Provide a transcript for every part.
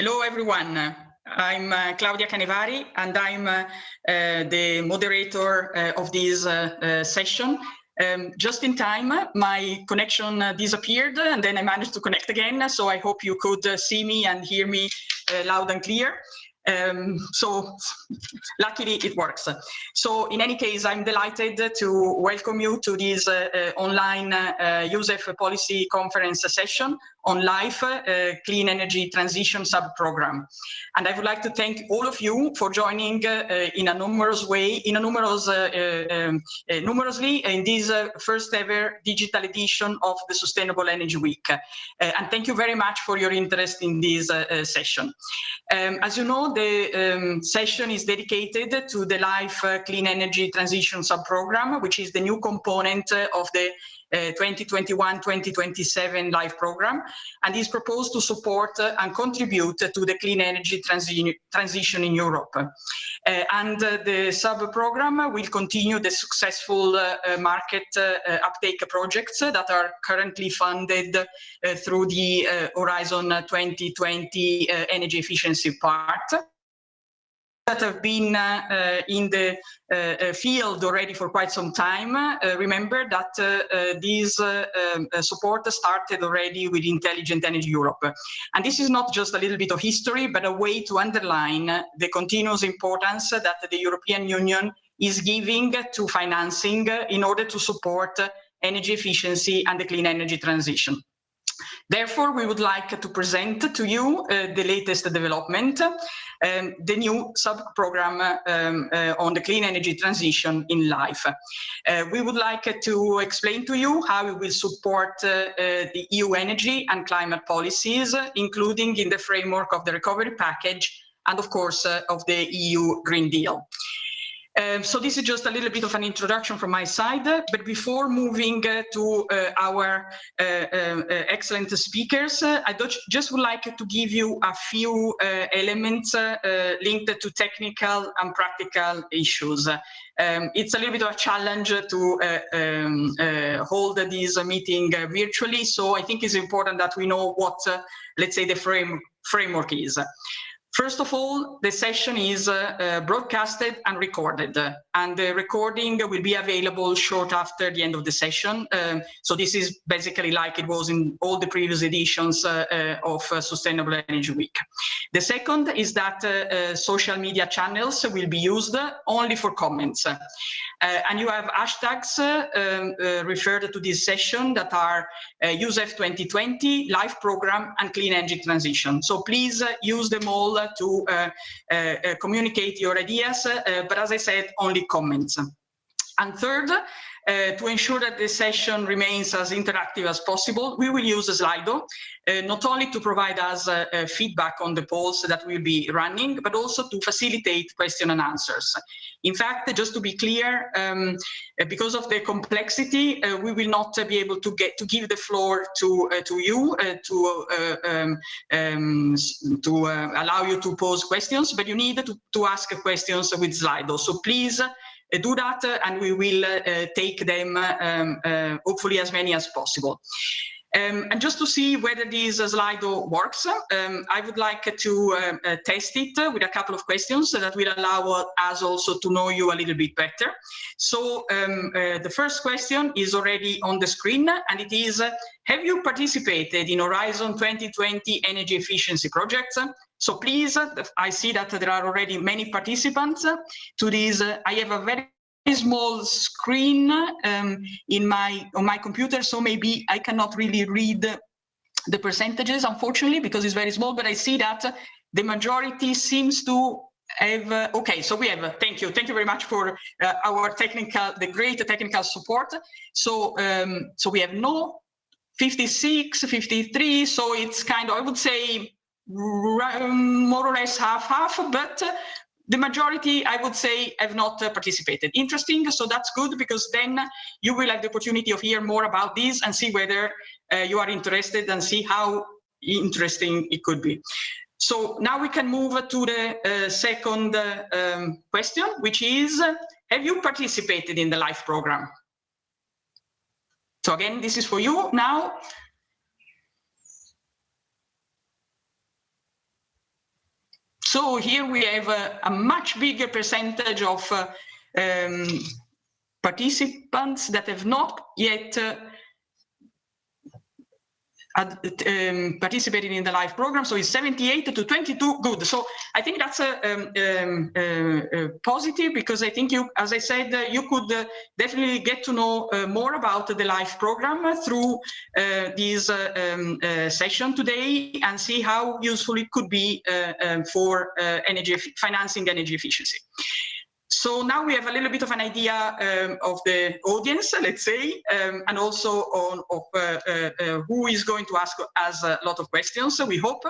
Hello, everyone. I'm Claudia Canevari, and I'm the moderator of this session. Just in time, my connection disappeared, and then I managed to connect again. So I hope you could see me and hear me loud and clear. So luckily it works. So in any case, I'm delighted to welcome you to this online EUSEW policy conference session on LIFE Clean Energy Transition sub-program. And I would like to thank all of you for joining in a numerous way, numerously in this first ever digital edition of the Sustainable Energy Week. And thank you very much for your interest in this session. As you know, the session is dedicated to the LIFE Clean Energy Transition sub-program, which is the new component of the 2021-2027 LIFE program, and is proposed to support and contribute to the clean energy transition in Europe. And the sub-program will continue the successful market uptake projects that are currently funded through the Horizon 2020 energy efficiency part, that have been in the field already for quite some time. Remember that this support started already with Intelligent Energy Europe. And this is not just a little bit of history, but a way to underline the continuous importance that the European Union is giving to financing in order to support energy efficiency and the clean energy transition. Therefore, we would like to present to you the latest development, the new sub-program on the clean energy transition in LIFE. We would like to explain to you how we will support the EU energy and climate policies, including in the framework of the recovery package and, of course, of the EU Green Deal. So this is just a little bit of an introduction from my side, but before moving to our excellent speakers, I just would like to give you a few elements linked to technical and practical issues. It's a little bit of a challenge to hold this meeting virtually, so I think it's important that we know what, let's say, the framework is. First of all, the session is broadcasted and recorded, and the recording will be available short after the end of the session. So this is basically like it was in all the previous editions of Sustainable Energy Week. The second is that social media channels will be used only for comments. And you have hashtags referred to this session that are EUSEW2020, LIFE program, and clean energy transition. So please use them all to communicate your ideas, but as I said, only comments. And third, to ensure that the session remains as interactive as possible, we will use Slido, not only to provide us feedback on the polls that we'll be running, but also to facilitate question and answers. In fact, just to be clear, because of the complexity, we will not be able to give the floor to you to allow you to pose questions, but you need to ask questions with Slido. So please do that, and we will take them, hopefully as many as possible. And just to see whether this Slido works, I would like to test it with a couple of questions that will allow us also to know you a little bit better. So the first question is already on the screen, and it is, have you participated in Horizon 2020 energy efficiency projects? So please, I see that there are already many participants to this. I have a very small screen on my computer, so maybe I cannot really read the percentages, unfortunately, because it's very small, but I see that the majority seems to have, okay, so we have, thank you very much for the great technical support. So, so we have no 56, 53, so it's kind of, I would say, more or less half, but the majority, I would say, have not participated. Interesting, so that's good, because then you will have the opportunity of hear more about this and see whether you are interested and see how interesting it could be. So now we can move to the second question, which is, have you participated in the LIFE program? So again, this is for you now. So here we have a much bigger percentage of participants that have not yet participated in the LIFE program, so it's 78 to 22. Good. So I think that's positive, because I think you, as I said, you could definitely get to know more about the LIFE program through this session today, and see how useful it could be for financing energy efficiency. So now we have a little bit of an idea of the audience, let's say, and also of who is going to ask us a lot of questions, we hope.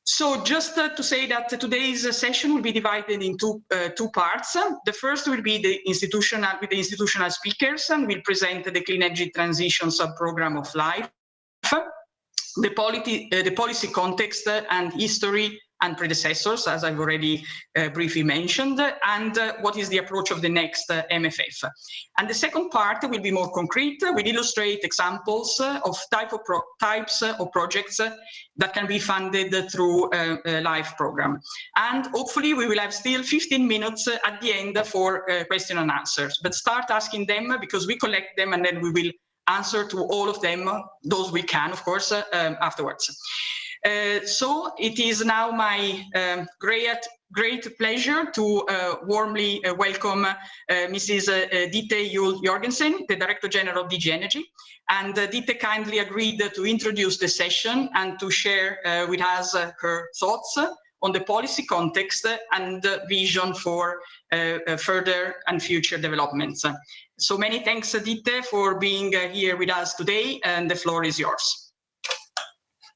So just to say that today's session will be divided into two parts. The first will be the institutional speakers, and will present the Clean Energy Transition sub-program of LIFE, the policy context and history and predecessors, as I've already briefly mentioned, and what is the approach of the next MFF. And the second part will be more concrete. We'll illustrate examples of types of projects that can be funded through a LIFE program. And hopefully we will have still 15 minutes at the end for question and answers. But start asking them, because we collect them and then we will answer to all of them, those we can, of course, afterwards. So it is now my great pleasure to warmly welcome Mrs. Dite Juhl-Jorgensen, the Director General of DG Energy. And Dite kindly agreed to introduce the session and to share with us her thoughts on the policy context and vision for further and future developments. So many thanks, Dite, for being here with us today, and the floor is yours.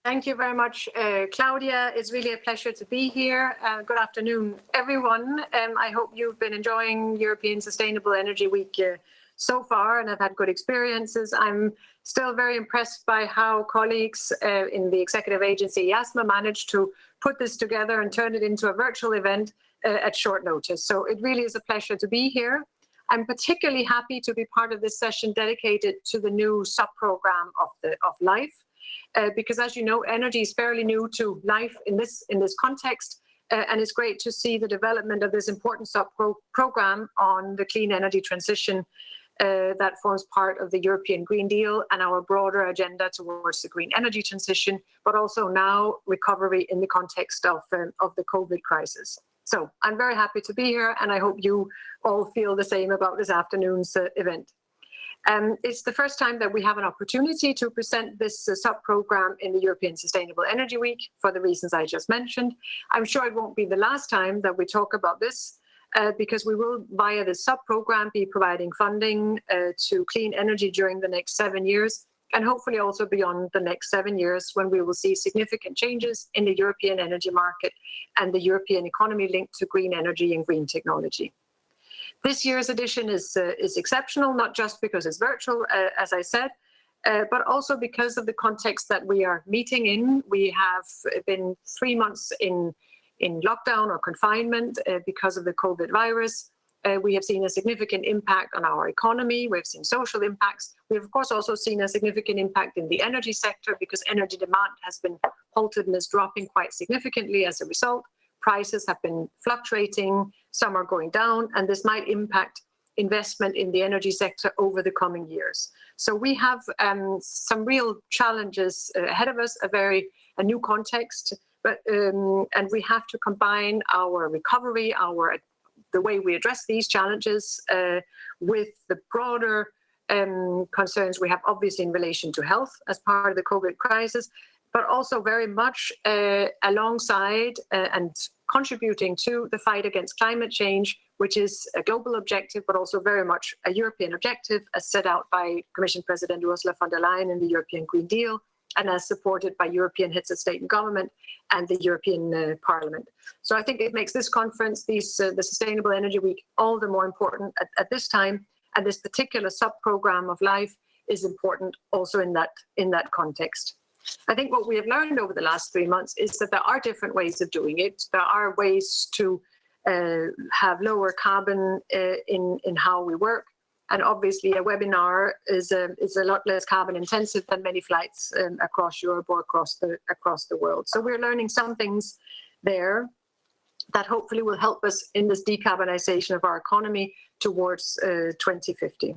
Thank you very much, Claudia. It's really a pleasure to be here. Good afternoon, everyone. I hope you've been enjoying European Sustainable Energy Week so far and have had good experiences. I'm still very impressed by how colleagues in the executive agency EASMA managed to put this together and turn it into a virtual event at short notice. So it really is a pleasure to be here. I'm particularly happy to be part of this session dedicated to the new sub-program of LIFE. Because, as you know, energy is fairly new to LIFE in this context, and it's great to see the development of this important sub-program on the clean energy transition that forms part of the European Green Deal and our broader agenda towards the green energy transition, but also now recovery in the context of the COVID crisis. So I'm very happy to be here, and I hope you all feel the same about this afternoon's event. It's the first time that we have an opportunity to present this sub-program in the European Sustainable Energy Week for the reasons I just mentioned. I'm sure it won't be the last time that we talk about this, because we will, via this sub-program, be providing funding to clean energy during the next 7 years, and hopefully also beyond the next 7 years, when we will see significant changes in the European energy market and the European economy linked to green energy and green technology. This year's edition is exceptional, not just because it's virtual, as I said, but also because of the context that we are meeting in. We have been 3 months in lockdown or confinement because of the COVID virus. We have seen a significant impact on our economy. We've seen social impacts. We've, of course, also seen a significant impact in the energy sector, because energy demand has been halted and is dropping quite significantly as a result. Prices have been fluctuating, some are going down, and this might impact investment in the energy sector over the coming years. So we have some real challenges ahead of us, a new context, but and we have to combine our recovery, the way we address these challenges with the broader concerns we have, obviously, in relation to health as part of the COVID crisis, but also very much alongside and contributing to the fight against climate change, which is a global objective, but also very much a European objective, as set out by Commission President Ursula von der Leyen in the European Green Deal, and as supported by European heads of state and government and the European Parliament. So I think it makes this conference, the Sustainable Energy Week, all the more important at this time, and this particular sub-program of LIFE is important also in that context. I think what we have learned over the last 3 months is that there are different ways of doing it. There are ways to have lower carbon in how we work. And obviously a webinar is a lot less carbon intensive than many flights across Europe or across the world. So we're learning some things there. that hopefully will help us in this decarbonization of our economy towards 2050.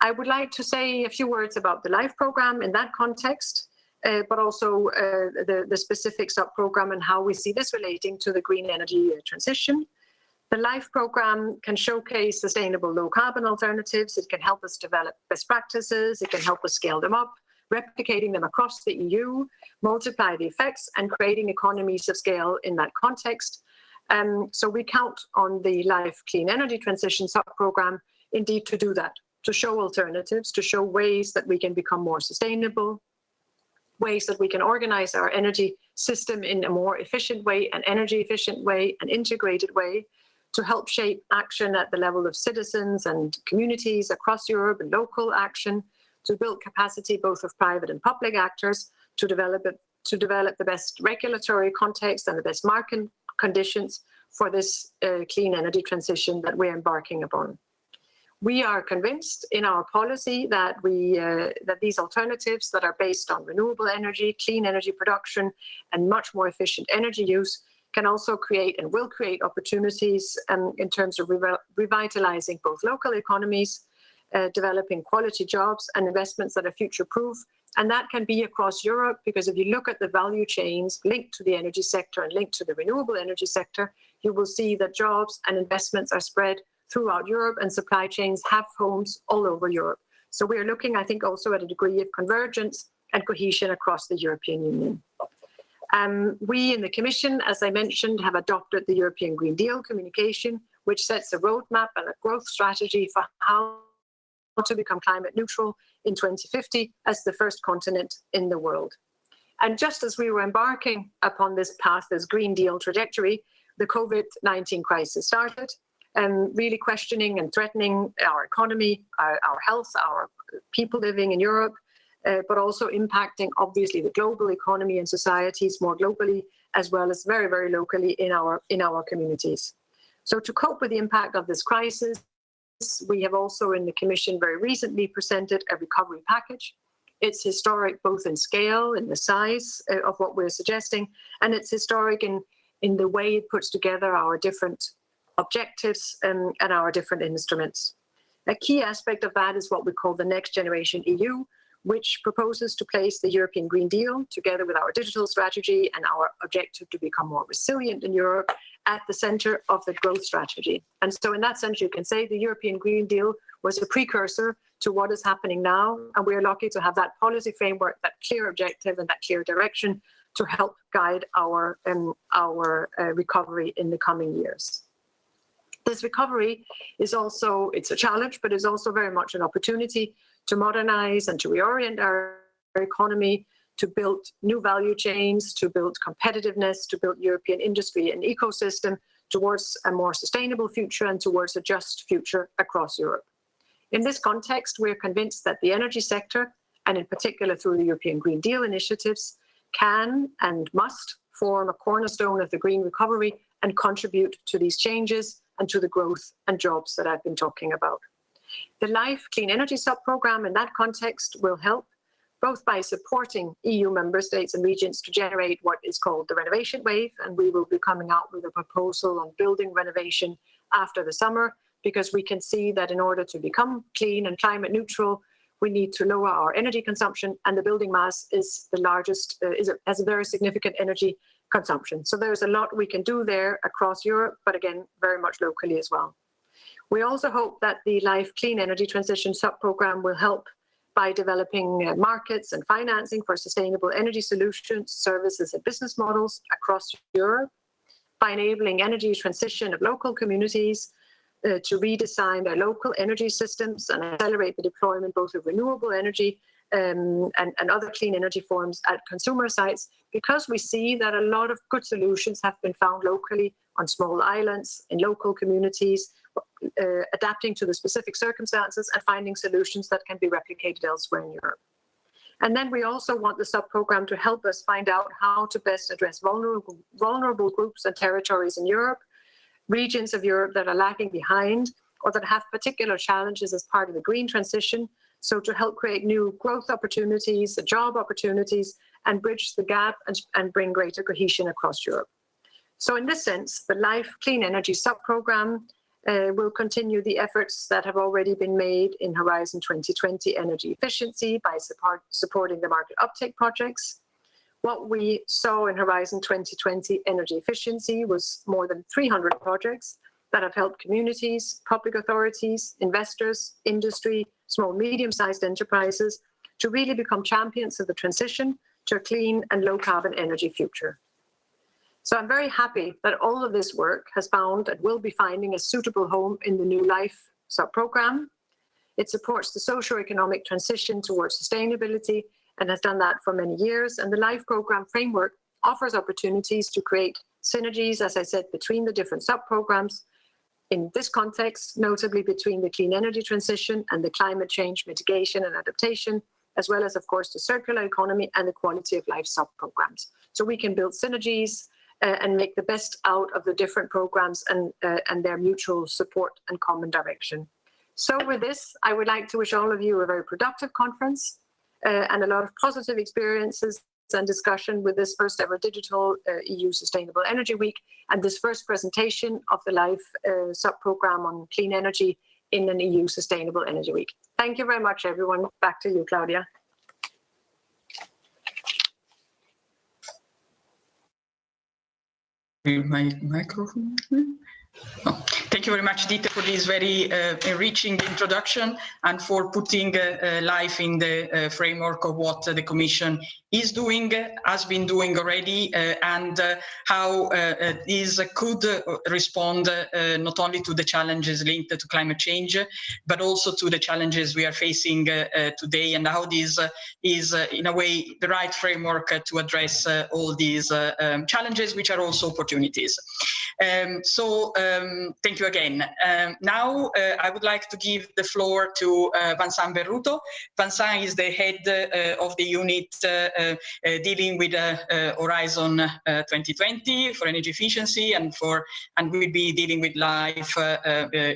I would like to say a few words about the LIFE program in that context, but also the specific sub-program and how we see this relating to the green energy transition. The LIFE program can showcase sustainable low-carbon alternatives. It can help us develop best practices. It can help us scale them up, replicating them across the EU, multiply the effects, and creating economies of scale in that context. So we count on the LIFE Clean Energy Transition sub-program indeed to do that, to show alternatives, to show ways that we can become more sustainable, ways that we can organize our energy system in a more efficient way, an energy efficient way, an integrated way, to help shape action at the level of citizens and communities across Europe and local action, to build capacity both of private and public actors, to develop the best regulatory context and the best market conditions for this clean energy transition that we're embarking upon. We are convinced in our policy that that these alternatives that are based on renewable energy, clean energy production, and much more efficient energy use can also create and will create opportunities in terms of revitalizing both local economies, developing quality jobs and investments that are future-proof. And that can be across Europe, because if you look at the value chains linked to the energy sector and linked to the renewable energy sector, you will see that jobs and investments are spread throughout Europe and supply chains have homes all over Europe. So we are looking, I think, also at a degree of convergence and cohesion across the European Union. We in the Commission, as I mentioned, have adopted the European Green Deal communication, which sets a roadmap and a growth strategy for how to become climate neutral in 2050 as the first continent in the world. And just as we were embarking upon this path, this Green Deal trajectory, the COVID-19 crisis started, really questioning and threatening our economy, our health, our people living in Europe, but also impacting, obviously, the global economy and societies more globally, as well as very, very locally in our communities. So to cope with the impact of this crisis, we have also in the Commission very recently presented a recovery package. It's historic both in scale, in the size of what we're suggesting, and it's historic in the way it puts together our different objectives and our different instruments. A key aspect of that is what we call the Next Generation EU, which proposes to place the European Green Deal together with our digital strategy and our objective to become more resilient in Europe at the center of the growth strategy. And so in that sense, you can say the European Green Deal was a precursor to what is happening now. And we are lucky to have that policy framework, that clear objective and that clear direction to help guide our recovery in the coming years. This recovery is also, it's a challenge, but is also very much an opportunity to modernize and to reorient our economy, to build new value chains, to build competitiveness, to build European industry and ecosystem towards a more sustainable future and towards a just future across Europe. In this context, we're convinced that the energy sector, and in particular through the European Green Deal initiatives, can and must form a cornerstone of the green recovery and contribute to these changes and to the growth and jobs that I've been talking about. The LIFE Clean Energy Sub-Programme in that context will help both by supporting EU member states and regions to generate what is called the Renovation Wave, and we will be coming out with a proposal on building renovation after the summer, because we can see that in order to become clean and climate neutral, we need to lower our energy consumption, and the building mass is the largest, has a very significant energy consumption. So there's a lot we can do there across Europe, but again, very much locally as well. We also hope that the LIFE Clean Energy Transition Sub-Programme will help by developing markets and financing for sustainable energy solutions, services and business models across Europe, by enabling energy transition of local communities to redesign their local energy systems and accelerate the deployment both of renewable energy and other clean energy forms at consumer sites, because we see that a lot of good solutions have been found locally on small islands, in local communities, adapting to the specific circumstances and finding solutions that can be replicated elsewhere in Europe. And then we also want the sub-programme to help us find out how to best address vulnerable groups and territories in Europe, regions of Europe that are lagging behind or that have particular challenges as part of the green transition. So to help create new growth opportunities, job opportunities, and bridge the gap and bring greater cohesion across Europe. So in this sense, the LIFE Clean Energy sub-programme will continue the efforts that have already been made in Horizon 2020 energy efficiency by supporting the market uptake projects. What we saw in Horizon 2020 energy efficiency was more than 300 projects that have helped communities, public authorities, investors, industry, small, medium-sized enterprises to really become champions of the transition to a clean and low-carbon energy future. So I'm very happy that all of this work has found and will be finding a suitable home in the new LIFE sub-programme. It supports the socio-economic transition towards sustainability and has done that for many years. And the LIFE programme framework offers opportunities to create synergies, as I said, between the different sub-programmes. In this context, notably between the clean energy transition and the climate change mitigation and adaptation, as well as, of course, the circular economy and the quality of life sub-programmes. So we can build synergies and make the best out of the different programs and their mutual support and common direction. So with this, I would like to wish all of you a very productive conference and a lot of positive experiences and discussion with this first ever digital EU Sustainable Energy Week and this first presentation of the LIFE sub-programme on clean energy in an EU Sustainable Energy Week. Thank you very much, everyone. Back to you, Claudia. My microphone. Oh, thank you very much, Dieter, for this very enriching introduction and for putting life in the framework of what the Commission is doing, has been doing already, and how this could respond not only to the challenges linked to climate change, but also to the challenges we are facing today, and how this is, in a way, the right framework to address all these challenges, which are also opportunities. Thank you again. Now I would like to give the floor to Vincent Berruto. Vincent is the head of the unit dealing with Horizon 2020 for energy efficiency and will be dealing with LIFE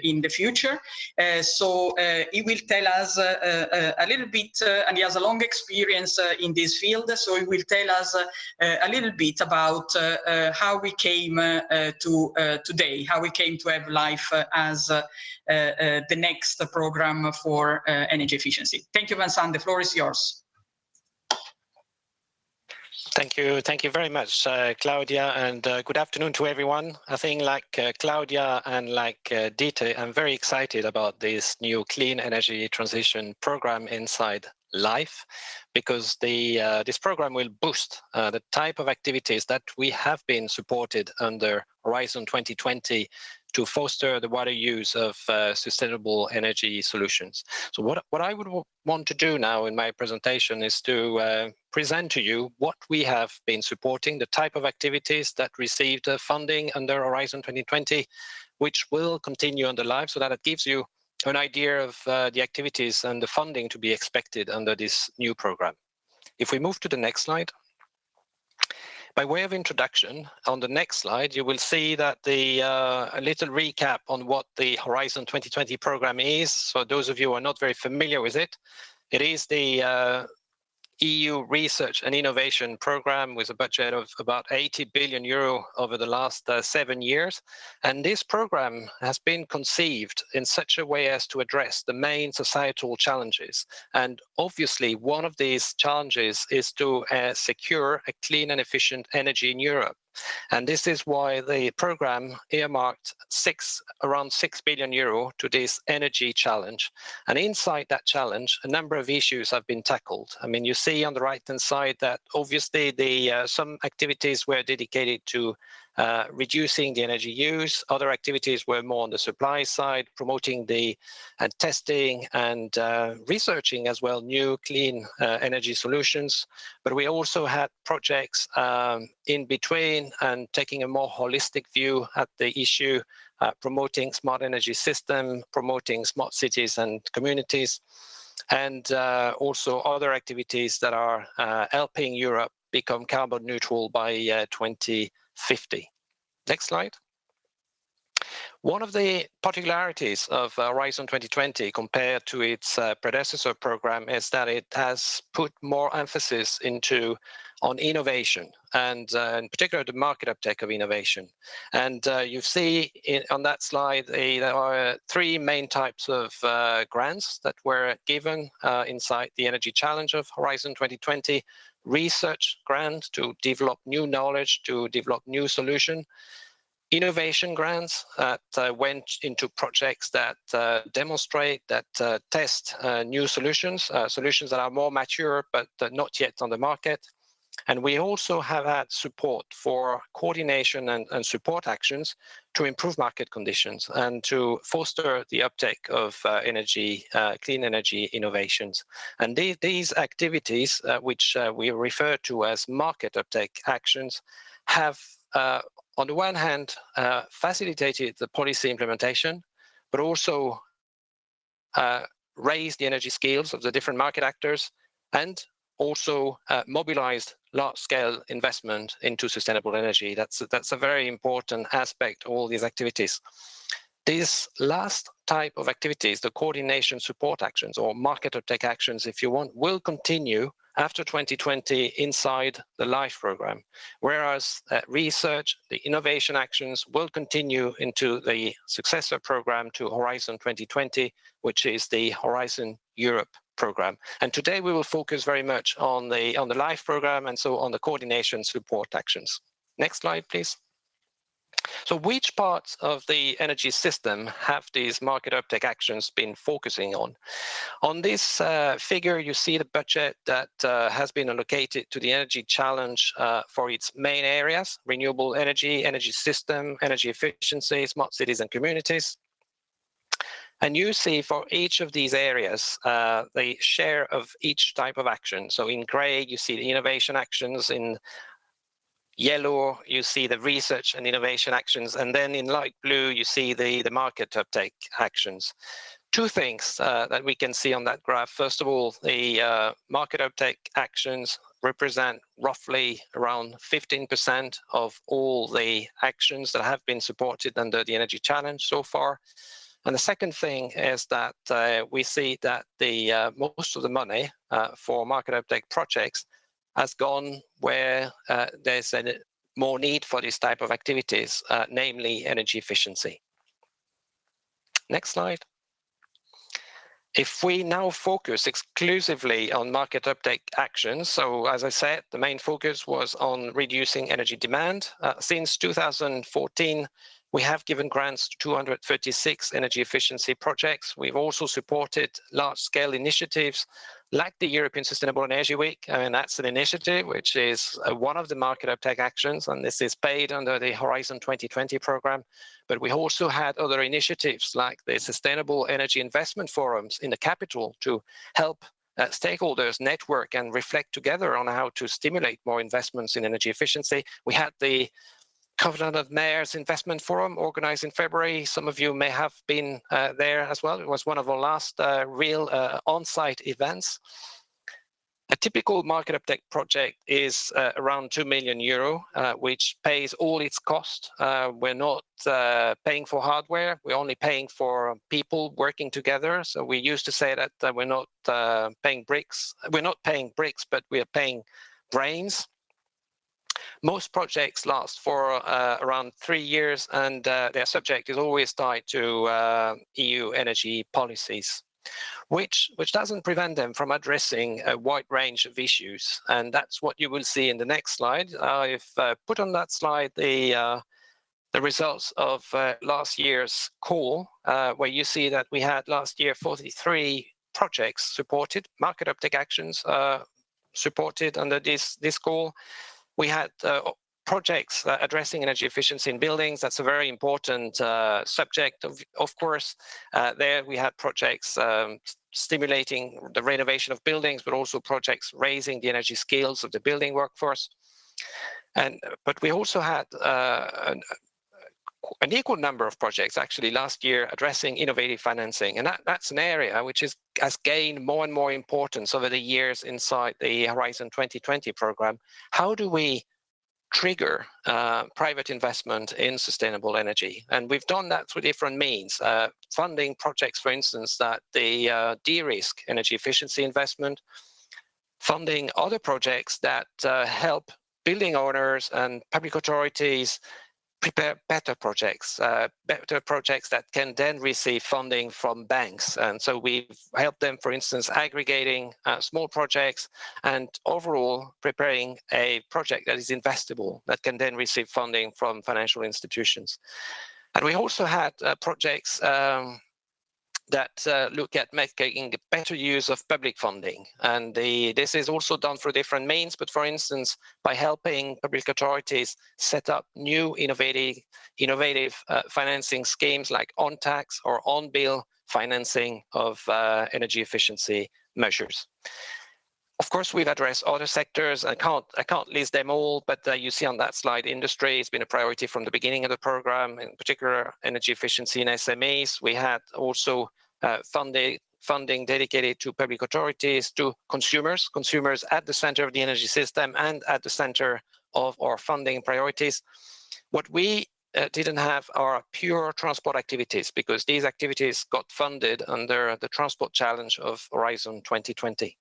in the future. He will tell us a little bit, and he has a long experience in this field, so he will tell us a little bit about how we came to today, how we came to have LIFE as the next program for energy efficiency. Thank you, Vincent. The floor is yours. Thank you very much, Claudia, and good afternoon to everyone. I think like Claudia and like Dieter, I'm very excited about this new clean energy transition program inside LIFE, because this program will boost the type of activities that we have been supported under Horizon 2020 to foster the wider use of sustainable energy solutions. So what I would want to do now in my presentation is to present to you what we have been supporting, the type of activities that received funding under Horizon 2020, which will continue under LIFE, so that it gives you an idea of the activities and the funding to be expected under this new program. If we move to the next slide. By way of introduction, on the next slide, you will see that a little recap on what the Horizon 2020 program is. So those of you who are not very familiar with it, it is the EU research and innovation program with a budget of about 80 billion euro over the last 7 years. And this program has been conceived in such a way as to address the main societal challenges. And obviously, one of these challenges is to secure a clean and efficient energy in Europe. And this is why the program earmarked around 6 billion euro to this energy challenge. And inside that challenge, a number of issues have been tackled. I mean, you see on the right-hand side that obviously some activities were dedicated to reducing the energy use. Other activities were more on the supply side, promoting and testing and researching as well new clean energy solutions. But we also had projects in between and taking a more holistic view at the issue, promoting smart energy system, promoting smart cities and communities, and also other activities that are helping Europe become carbon neutral by 2050. Next slide. One of the particularities of Horizon 2020 compared to its predecessor program is that it has put more emphasis on innovation, and in particular the market uptake of innovation. And you see on that slide there are three main types of grants that were given inside the energy challenge of Horizon 2020. Research grant to develop new knowledge, to develop new solution. Innovation grants that went into projects that demonstrate, that test new solutions, solutions that are more mature but not yet on the market. And we also have had support for coordination and support actions to improve market conditions and to foster the uptake of clean energy innovations. And these activities, which we refer to as market uptake actions, have on the one hand, facilitated the policy implementation, but also raised the energy skills of the different market actors, and also mobilized large-scale investment into sustainable energy. That's a very important aspect of all these activities. This last type of activities, the coordination support actions, or market uptake actions, if you want, will continue after 2020 inside the LIFE program, whereas research, the innovation actions will continue into the successor program to Horizon 2020, which is the Horizon Europe program. And today we will focus very much on the LIFE program and so on the coordination support actions. Next slide, please. So which parts of the energy system have these market uptake actions been focusing on? On this figure, you see the budget that has been allocated to the energy challenge for its main areas: renewable energy, energy system, energy efficiency, smart cities and communities. And you see for each of these areas, the share of each type of action. So in gray, you see the innovation actions. In yellow, you see the research and innovation actions. And then in light blue, you see the market uptake actions. Two things that we can see on that graph. First of all, the market uptake actions represent roughly around 15% of all the actions that have been supported under the Energy Challenge so far. And the second thing is that we see that the most of the money for market uptake projects has gone where there's more need for this type of activities, namely energy efficiency. Next slide. If we now focus exclusively on market uptake actions, so as I said, the main focus was on reducing energy demand. Since 2014, we have given grants to 236 energy efficiency projects. We've also supported large-scale initiatives like the European Sustainable Energy Week. And that's an initiative which is one of the market uptake actions, and this is paid under the Horizon 2020 program. But we also had other initiatives like the Sustainable Energy Investment Forums in the capital to help stakeholders network and reflect together on how to stimulate more investments in energy efficiency. We had the Covenant of Mayors Investment Forum organized in February. Some of you may have been there as well. It was one of our last real on-site events. A typical market uptake project is around 2 million euro, which pays all its cost. We're not paying for hardware. We're only paying for people working together. So we used to say that we're not paying bricks. We're not paying bricks, but we are paying brains. Most projects last for around 3 years, and their subject is always tied to EU energy policies, which doesn't prevent them from addressing a wide range of issues. And that's what you will see in the next slide. I've put on that slide the results of last year's call, where you see that we had last year 43 projects supported, market uptake actions supported under this call. We had projects addressing energy efficiency in buildings. That's a very important subject, of course. There we had projects stimulating the renovation of buildings, but also projects raising the energy skills of the building workforce. But we also had an equal number of projects actually last year addressing innovative financing. And that's an area which has gained more and more importance over the years inside the Horizon 2020 program. How do we trigger private investment in sustainable energy. And we've done that through different means, funding projects, for instance, that they de-risk energy efficiency investment, funding other projects that help building owners and public authorities prepare better projects that can then receive funding from banks. And so we've helped them, for instance, aggregating small projects and overall preparing a project that is investable, that can then receive funding from financial institutions. And we also had projects that look at making better use of public funding. And this is also done through different means, but for instance, by helping public authorities set up new innovative financing schemes like on-tax or on-bill financing of energy efficiency measures. Of course, we've addressed other sectors. I can't list them all, but you see on that slide, industry has been a priority from the beginning of the program, in particular energy efficiency in SMEs. We had also funding dedicated to public authorities, to consumers at the center of the energy system and at the center of our funding priorities. What we didn't have are pure transport activities, because these activities got funded under the transport challenge of Horizon 2020.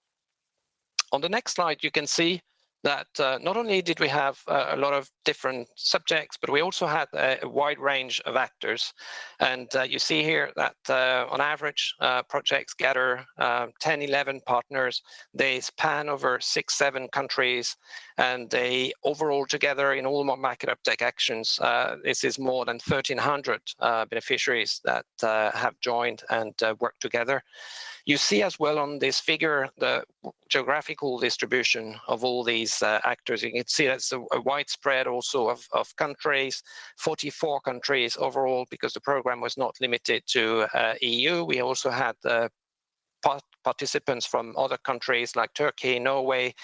On the next slide, you can see that not only did we have a lot of different subjects, but we also had a wide range of actors. And you see here that on average, projects gather 10, 11 partners. They span over 6-7 countries, and they overall together in all market uptake actions, this is more than 1,300 beneficiaries that have joined and worked together. You see as well on this figure the geographical distribution of all these actors. You can see that's a widespread also of countries, 44 countries overall, because the program was not limited to EU. We also had participants from other countries like Turkey, Norway,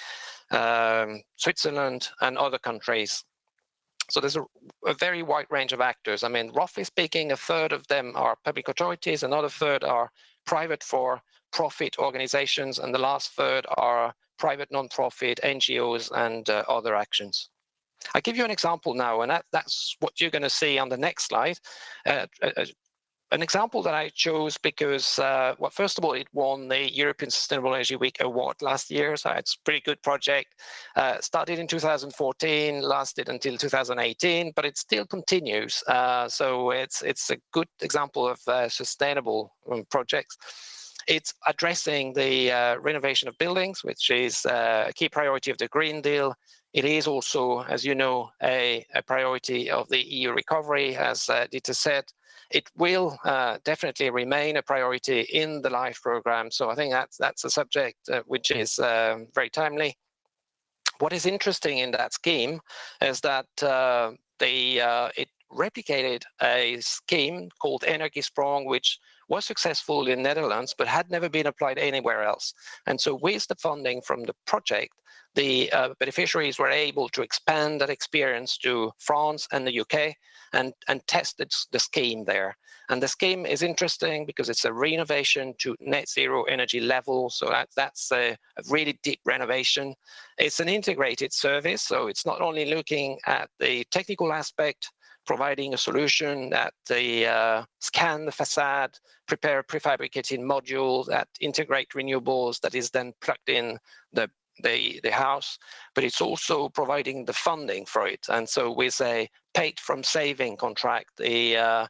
Switzerland, and other countries. So there's a very wide range of actors. I mean, roughly speaking, a third of them are public authorities, another third are private for-profit organizations, and the last third are private non-profit, NGOs, and other actions. I'll give you an example now, and that's what you're going to see on the next slide. An example that I chose because, well, first of all, it won the European Sustainable Energy Week Award last year, so it's a pretty good project. Started in 2014, lasted until 2018, but it still continues. So it's a good example of sustainable projects. It's addressing the renovation of buildings, which is a key priority of the Green Deal. It is also, as you know, a priority of the EU recovery, as Dieter said. It will definitely remain a priority in the LIFE program. So I think that's a subject which is very timely. What is interesting in that scheme is that it replicated a scheme called Energiesprong, which was successful in the Netherlands, but had never been applied anywhere else. And so with the funding from the project, the beneficiaries were able to expand that experience to France and the UK and test the scheme there. And the scheme is interesting because it's a renovation to net zero energy level. So that's a really deep renovation. It's an integrated service. So it's not only looking at the technical aspect, providing a solution that they scan the facade, prepare a prefabricated module that integrate renewables that is then plugged in the house, but it's also providing the funding for it. And so with a paid from saving contract, the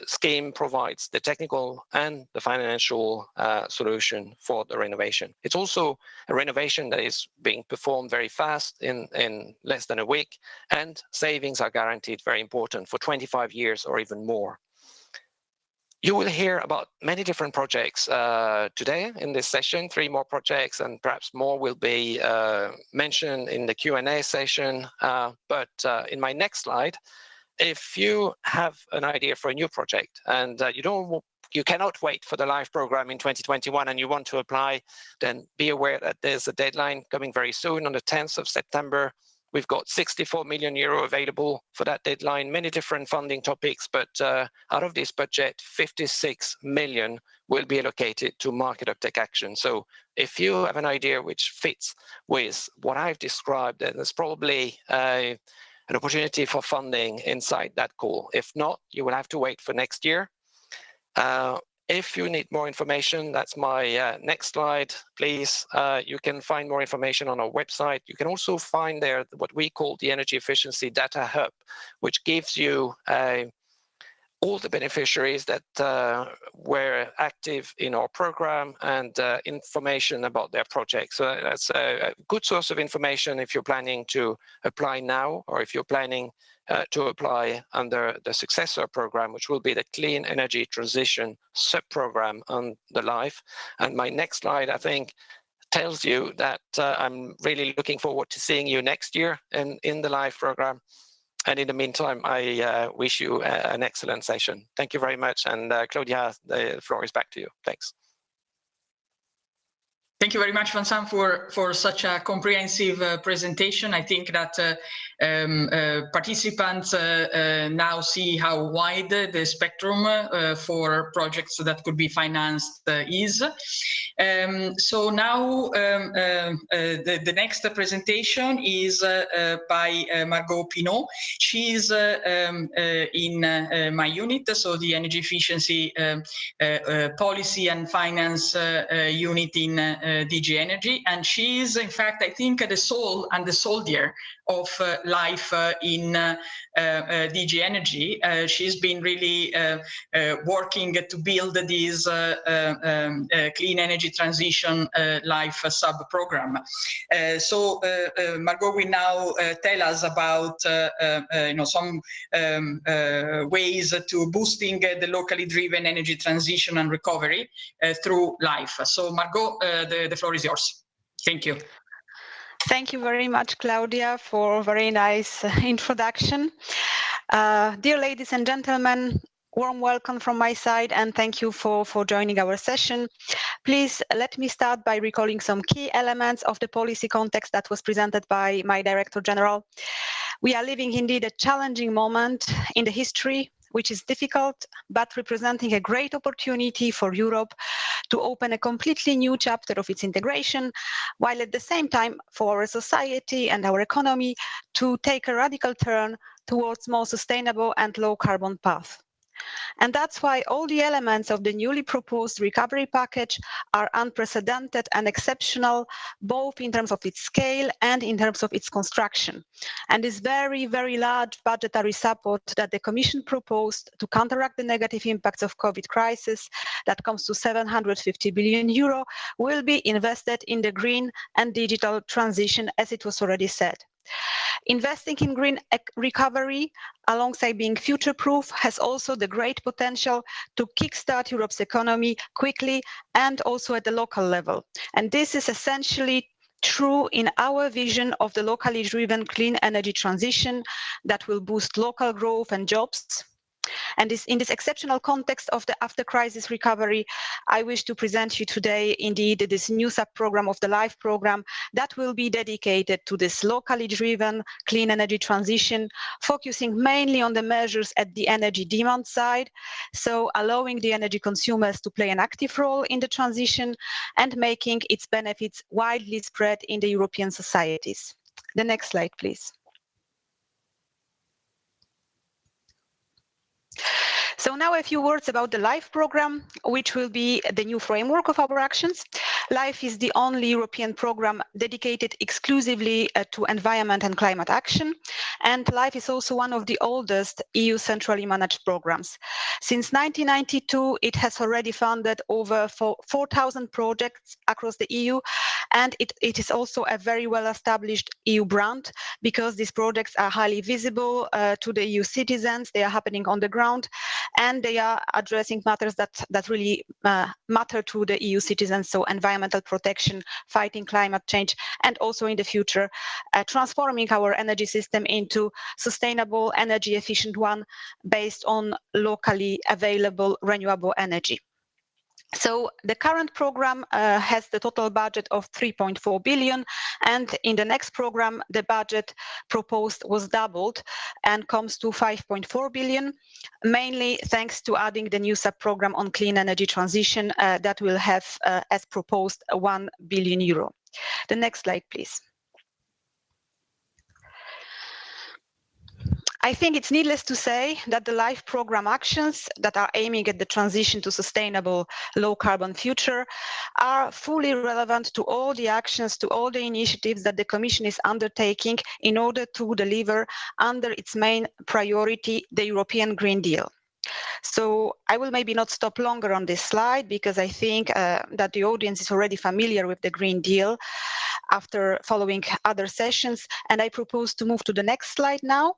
scheme provides the technical and the financial solution for the renovation. It's also a renovation that is being performed very fast in less than a week, and savings are guaranteed, very important, for 25 years or even more. You will hear about many different projects today in this session, 3 more projects, and perhaps more will be mentioned in the Q&A session. But in my next slide, if you have an idea for a new project and you cannot wait for the LIFE program in 2021 and you want to apply, then be aware that there's a deadline coming very soon on the 10th of September. We've got 64 million euro available for that deadline, many different funding topics, but out of this budget, 56 million will be allocated to market uptake action. So if you have an idea which fits with what I've described, then there's probably an opportunity for funding inside that call. If not, you will have to wait for next year. If you need more information, that's my next slide, please. You can find more information on our website. You can also find there what we call the Energy Efficiency Data Hub, which gives you all the beneficiaries that were active in our program and information about their projects. So that's a good source of information if you're planning to apply now, or if you're planning to apply under the successor program, which will be the Clean Energy Transition sub-program on the LIFE. And my next slide, I think, tells you that I'm really looking forward to seeing you next year in the LIFE program. And in the meantime, I wish you an excellent session. Thank you very much. And Claudia, the floor is back to you. Thanks. Thank you very much, Vincent, for such a comprehensive presentation. I think that participants now see how wide the spectrum for projects that could be financed is. So now the next presentation is by Margot Pinot. She's in my unit, so the Energy Efficiency Policy and Finance unit in DG Energy, and she is, in fact, I think, the soul and the soldier of LIFE in DG Energy. She's been really working to build this clean energy transition LIFE sub-program. So Margot will now tell us about some ways to boosting the locally driven energy transition and recovery through LIFE. So Margot, the floor is yours. Thank you. Thank you very much, Claudia, for a very nice introduction. Dear ladies and gentlemen, warm welcome from my side, and thank you for joining our session. Please let me start by recalling some key elements of the policy context that was presented by my Director General. We are living indeed a challenging moment in the history, which is difficult, but representing a great opportunity for Europe to open a completely new chapter of its integration, while at the same time for our society and our economy to take a radical turn towards more sustainable and low carbon path. And that's why all the elements of the newly proposed recovery package are unprecedented and exceptional, both in terms of its scale and in terms of its construction. And this very, very large budgetary support that the Commission proposed to counteract the negative impacts of COVID crisis, that comes to 750 billion euro, will be invested in the green and digital transition, as it was already said. Investing in green recovery, alongside being future-proof, has also the great potential to kickstart Europe's economy quickly and also at the local level. And this is essentially true in our vision of the locally driven clean energy transition that will boost local growth and jobs. And in this exceptional context of the after-crisis recovery, I wish to present you today, indeed, this new sub-program of the LIFE program that will be dedicated to this locally driven clean energy transition, focusing mainly on the measures at the energy demand side, so allowing the energy consumers to play an active role in the transition and making its benefits widely spread in the European societies. The next slide, please. So now a few words about the LIFE program, which will be the new framework of our actions. LIFE is the only European program dedicated exclusively to environment and climate action. And LIFE is also one of the oldest EU centrally managed programs. Since 1992, it has already funded over 4,000 projects across the EU. And it is also a very well-established EU brand, because these projects are highly visible to the EU citizens. They are happening on the ground, and they are addressing matters that really matter to the EU citizens, so environmental protection, fighting climate change, and also in the future, transforming our energy system into sustainable, energy efficient one based on locally available renewable energy. So the current program has the total budget of 3.4 billion, and in the next program, the budget proposed was doubled and comes to 5.4 billion, mainly thanks to adding the new sub-program on clean energy transition that will have, as proposed, 1 billion euro. The next slide, please. I think it's needless to say that the LIFE program actions that are aiming at the transition to sustainable low-carbon future are fully relevant to all the actions, to all the initiatives that the Commission is undertaking in order to deliver under its main priority, the European Green Deal. So I will maybe not stop longer on this slide because I think that the audience is already familiar with the Green Deal after following other sessions, and I propose to move to the next slide now.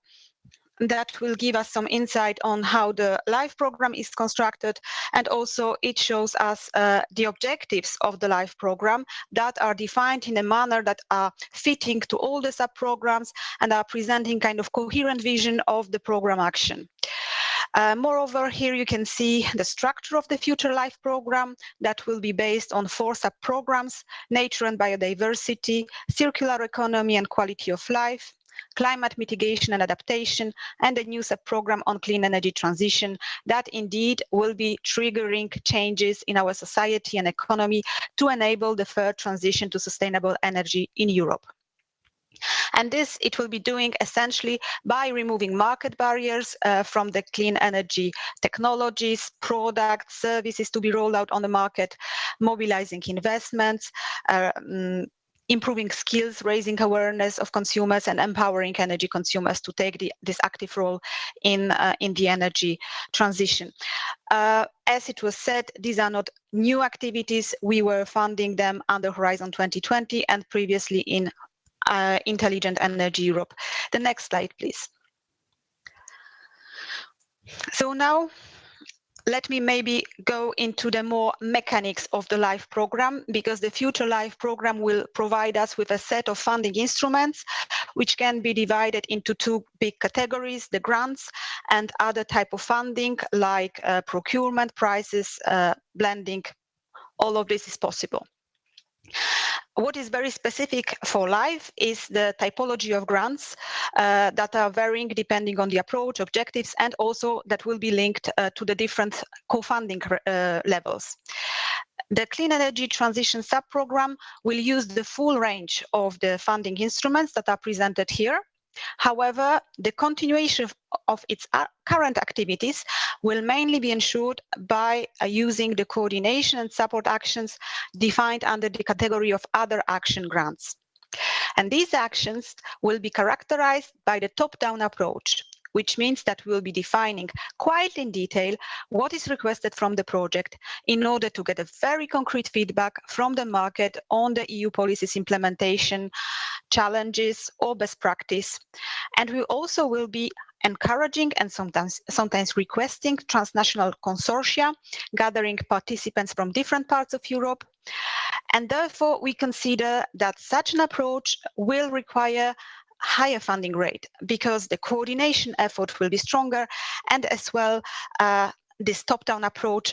That will give us some insight on how the LIFE program is constructed, and also it shows us the objectives of the LIFE program that are defined in a manner that are fitting to all the sub-programs and are presenting kind of coherent vision of the program action. Moreover, here you can see the structure of the future LIFE program that will be based on 4 sub-programs: nature and biodiversity, circular economy and quality of life, climate mitigation and adaptation, and a new sub-program on clean energy transition that indeed will be triggering changes in our society and economy to enable the fair transition to sustainable energy in Europe. And this it will be doing essentially by removing market barriers from the clean energy technologies, products, services to be rolled out on the market, mobilizing investments, improving skills, raising awareness of consumers, and empowering energy consumers to take this active role in the energy transition. As it was said, these are not new activities. We were funding them under Horizon 2020 and previously in Intelligent Energy Europe. The next slide, please. So now, let me maybe go into the more mechanics of the LIFE program, because the future LIFE program will provide us with a set of funding instruments, which can be divided into 2 big categories: the grants and other type of funding, like procurement, prices, blending. All of this is possible. What is very specific for LIFE is the typology of grants that are varying depending on the approach, objectives, and also that will be linked to the different co-funding levels. The Clean Energy Transition sub-program will use the full range of the funding instruments that are presented here. However, the continuation of its current activities will mainly be ensured by using the coordination and support actions defined under the category of other action grants. And these actions will be characterized by the top-down approach, which means that we'll be defining quite in detail what is requested from the project in order to get a very concrete feedback from the market on the EU policies implementation, challenges, or best practice. And we also will be encouraging and sometimes requesting transnational consortia, gathering participants from different parts of Europe. And therefore, we consider that such an approach will require higher funding rate because the coordination effort will be stronger, and as well this top-down approach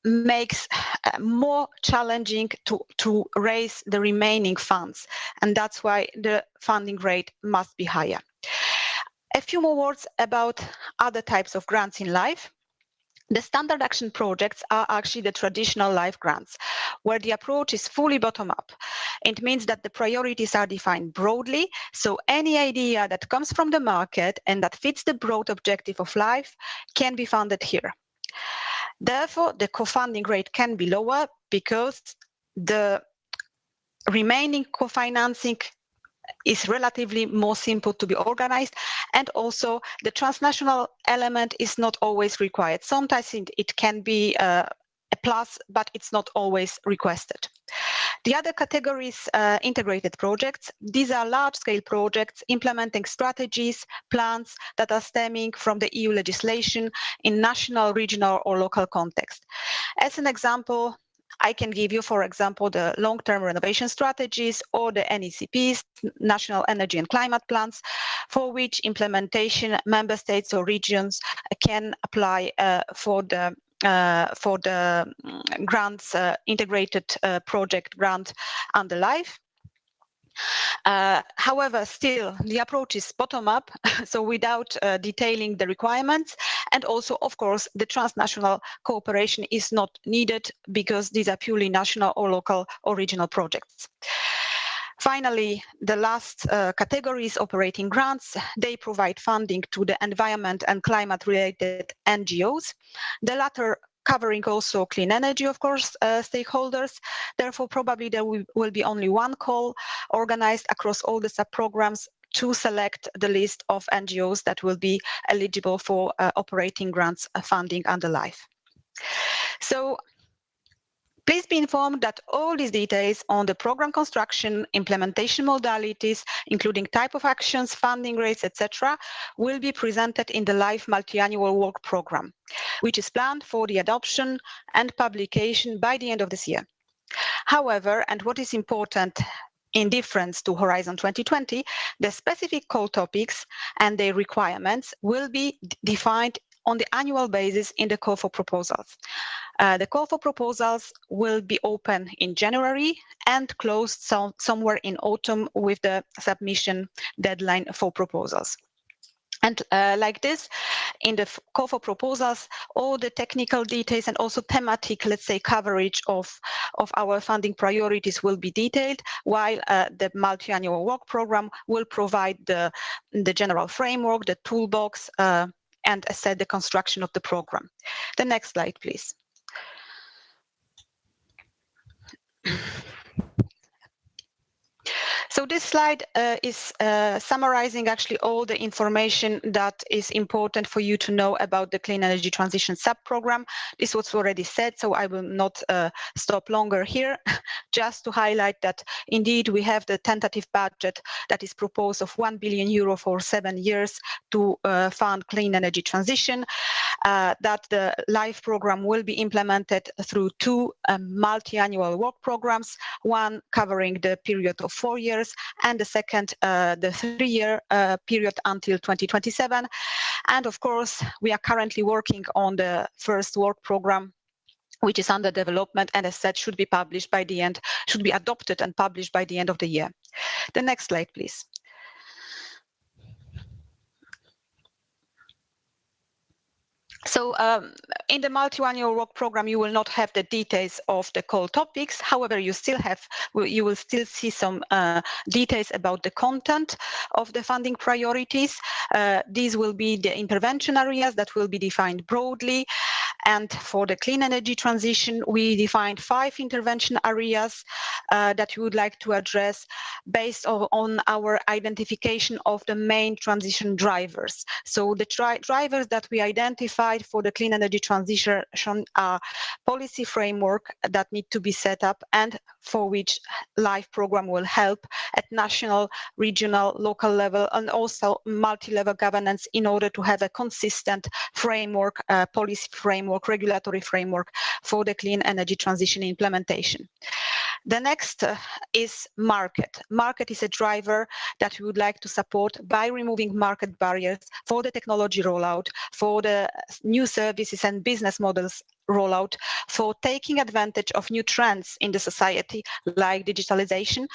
makes more challenging to raise the remaining funds, and that's why the funding rate must be higher. A few more words about other types of grants in LIFE. The standard action projects are actually the traditional LIFE grants, where the approach is fully bottom-up. It means that the priorities are defined broadly, so any idea that comes from the market and that fits the broad objective of LIFE can be funded here. Therefore, the co-funding rate can be lower because the remaining co-financing is relatively more simple to be organized, and also the transnational element is not always required. Sometimes it can be a plus, but it's not always requested. The other category is integrated projects. These are large-scale projects implementing strategies, plans that are stemming from the EU legislation in national, regional, or local context. As an example, I can give you, for example, the long-term renovation strategies or the NECPs, National Energy and Climate Plans, for which implementation member states or regions can apply for the grants integrated project grant under LIFE. However, still the approach is bottom-up, so without detailing the requirements, and also, of course, the transnational cooperation is not needed because these are purely national or local or regional projects. Finally, the last category is operating grants. They provide funding to the environment and climate-related NGOs. The latter covering also clean energy, of course, stakeholders. Therefore, probably there will be only one call organized across all the sub-programs to select the list of NGOs that will be eligible for operating grants funding under LIFE. So, please be informed that all these details on the program construction, implementation modalities, including type of actions, funding rates, etc., will be presented in the LIFE multi-annual work program, which is planned for the adoption and publication by the end of this year. However, and what is important in difference to Horizon 2020, the specific call topics and their requirements will be defined on the annual basis in the call for proposals. The call for proposals will be open in January and closed somewhere in autumn with the submission deadline for proposals. And like this, in the call for proposals, all the technical details and also thematic, let's say, coverage of our funding priorities will be detailed, while the multi-annual work program will provide the general framework, the toolbox, and as said, the construction of the program. The next slide, please. So this slide is summarizing actually all the information that is important for you to know about the Clean Energy Transition sub-program. This was already said, so I will not stop longer here. Just to highlight that indeed we have the tentative budget that is proposed of €1 billion for 7 years to fund clean energy transition, that the LIFE program will be implemented through 2 multi-annual work programs, one covering the period of 4 years, and the second, the 3-year period until 2027. And of course, we are currently working on the first work program, which is under development, and as said, should be published by the end, should be adopted and published by the end of the year. The next slide, please. So in the multi-annual work program, you will not have the details of the call topics. However, you will still see some details about the content of the funding priorities. These will be the intervention areas that will be defined broadly. And for the clean energy transition, we defined 5 intervention areas that we would like to address based on our identification of the main transition drivers. So the drivers that we identified for the clean energy transition are policy framework that need to be set up and for which LIFE program will help at national, regional, local level, and also multi-level governance in order to have a consistent framework, policy framework, regulatory framework for the clean energy transition implementation. The next is market. Market is a driver that we would like to support by removing market barriers for the technology rollout, for the new services and business models rollout, for taking advantage of new trends in the society like digitalization,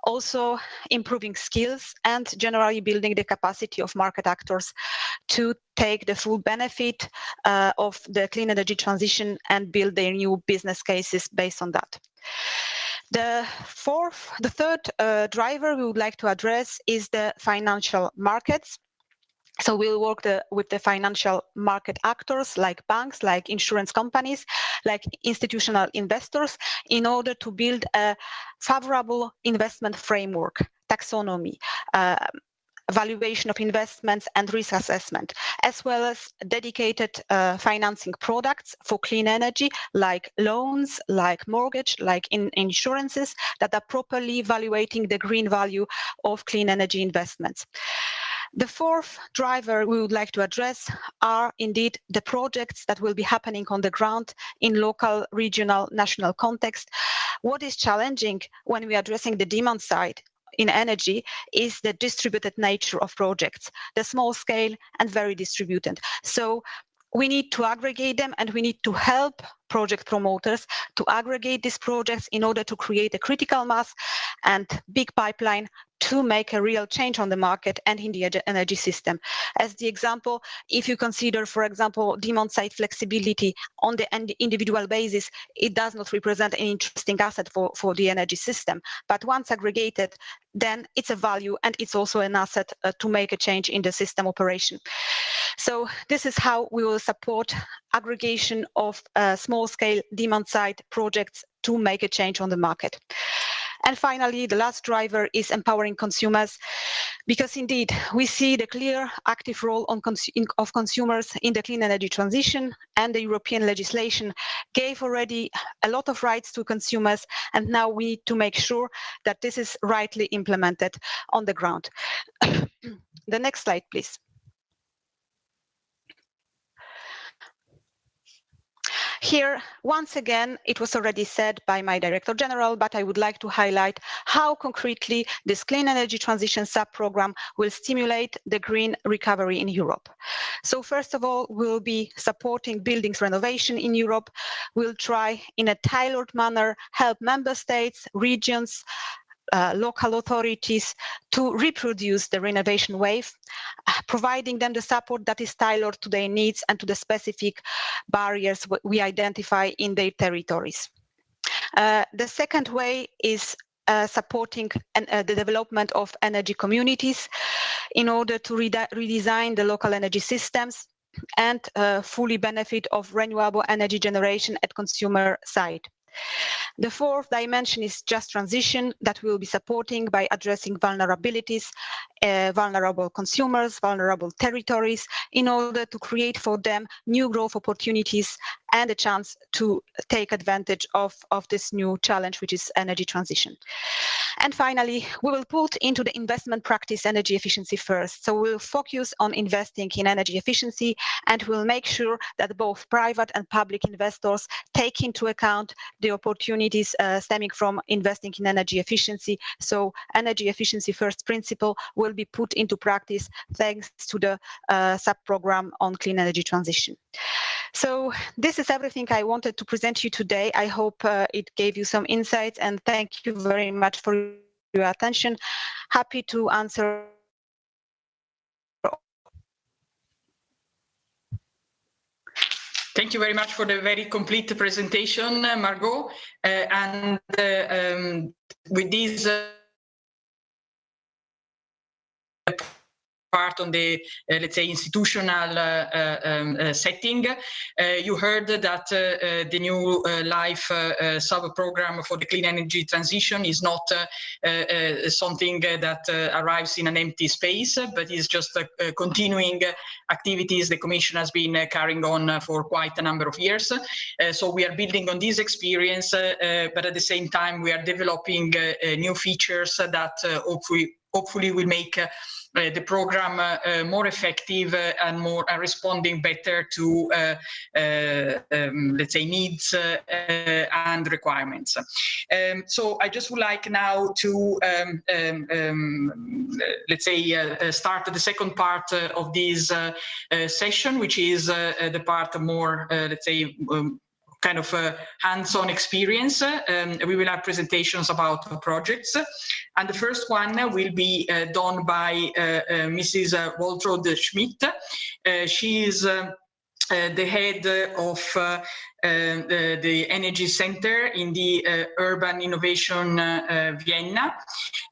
also improving skills and generally building the capacity of market actors to take the full benefit of the clean energy transition and build their new business cases based on that. The third driver we would like to address is the financial markets. So we'll work with the financial market actors like banks, like insurance companies, like institutional investors in order to build a favorable investment framework, taxonomy, valuation of investments and risk assessment, as well as dedicated financing products for clean energy, like loans, like mortgage, like insurances that are properly evaluating the green value of clean energy investments. The fourth driver we would like to address are indeed the projects that will be happening on the ground in local, regional, national context. What is challenging when we are addressing the demand side in energy is the distributed nature of projects, the small scale and very distributed. So we need to aggregate them, and we need to help project promoters to aggregate these projects in order to create a critical mass and big pipeline to make a real change on the market and in the energy system. As the example, if you consider, for example, demand-side flexibility on the individual basis, it does not represent an interesting asset for the energy system. But once aggregated, then it's a value, and it's also an asset to make a change in the system operation. So this is how we will support aggregation of small-scale demand-side projects to make a change on the market. And finally, the last driver is empowering consumers, because indeed we see the clear active role of consumers in the clean energy transition, and the European legislation gave already a lot of rights to consumers, and now we need to make sure that this is rightly implemented on the ground. The next slide, please. Here, once again, it was already said by my Director General, but I would like to highlight how concretely this Clean Energy Transition sub-program will stimulate the green recovery in Europe. So first of all, we'll be supporting buildings renovation in Europe. We'll try in a tailored manner help member states, regions, local authorities to reproduce the renovation wave, providing them the support that is tailored to their needs and to the specific barriers we identify in their territories. The second way is supporting the development of energy communities in order to redesign the local energy systems and fully benefit of renewable energy generation at consumer side. The fourth dimension is just transition that we'll be supporting by addressing vulnerabilities, vulnerable consumers, vulnerable territories, in order to create for them new growth opportunities and a chance to take advantage of this new challenge, which is energy transition. And finally, we will put into the investment practice energy efficiency first. So we'll focus on investing in energy efficiency, and we'll make sure that both private and public investors take into account the opportunities stemming from investing in energy efficiency. So energy efficiency first principle will be put into practice thanks to the sub-program on clean energy transition. So this is everything I wanted to present you today. I hope it gave you some insights, and thank you very much for your attention. Happy to answer. Thank you very much for the very complete presentation, Margot. With this part on the, let's say, institutional setting, you heard that the new LIFE sub-program for the clean energy transition is not something that arrives in an empty space, but is just continuing activities the Commission has been carrying on for quite a number of years. So we are building on this experience, but at the same time we are developing new features that hopefully will make the program more effective and more responding better to, let's say, needs and requirements. So I just would like now to, let's say, start the second part of this session, which is the part more, let's say, kind of hands-on experience. We will have presentations about projects. And the first one will be done by Mrs. Waltraud Schmidt. She is the head of the Energy Center in the Urban Innovation Vienna.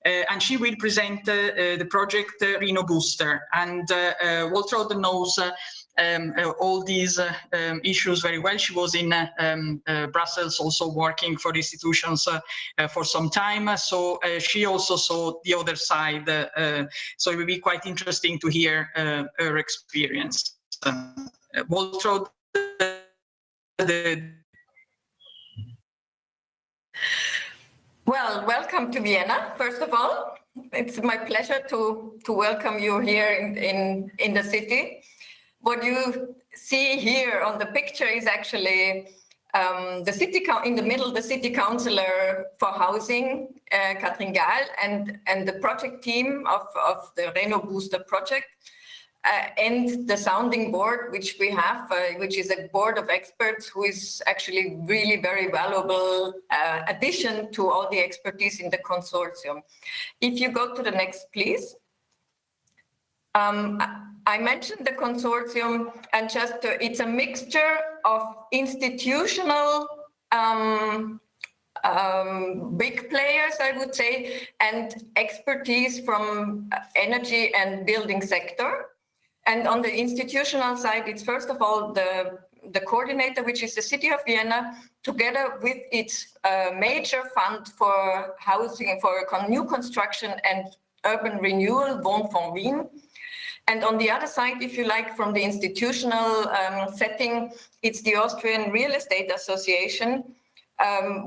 And she will present the project Reno Booster. And Waltraud knows all these issues very well. She was in Brussels also working for institutions for some time, so she also saw the other side, so it will be quite interesting to hear her experience. Waltraud, Well, welcome to Vienna, first of all. It's my pleasure to welcome you here in the city. What you see here on the picture is actually the city in the middle, the city councillor for housing, Katrin Gahl, and the project team of the Reno Booster project. and the sounding board, which we have, which is a board of experts who is actually really very valuable addition to all the expertise in the consortium. If you go to the next, please. I mentioned the consortium, and just it's a mixture of institutional big players, I would say, and expertise from energy and building sector. And on the institutional side, it's first of all the coordinator, which is the city of Vienna, together with its major fund for housing, for new construction and urban renewal, Wohnfonds Wien. And on the other side, if you like, from the institutional setting, it's the Austrian Real Estate Association,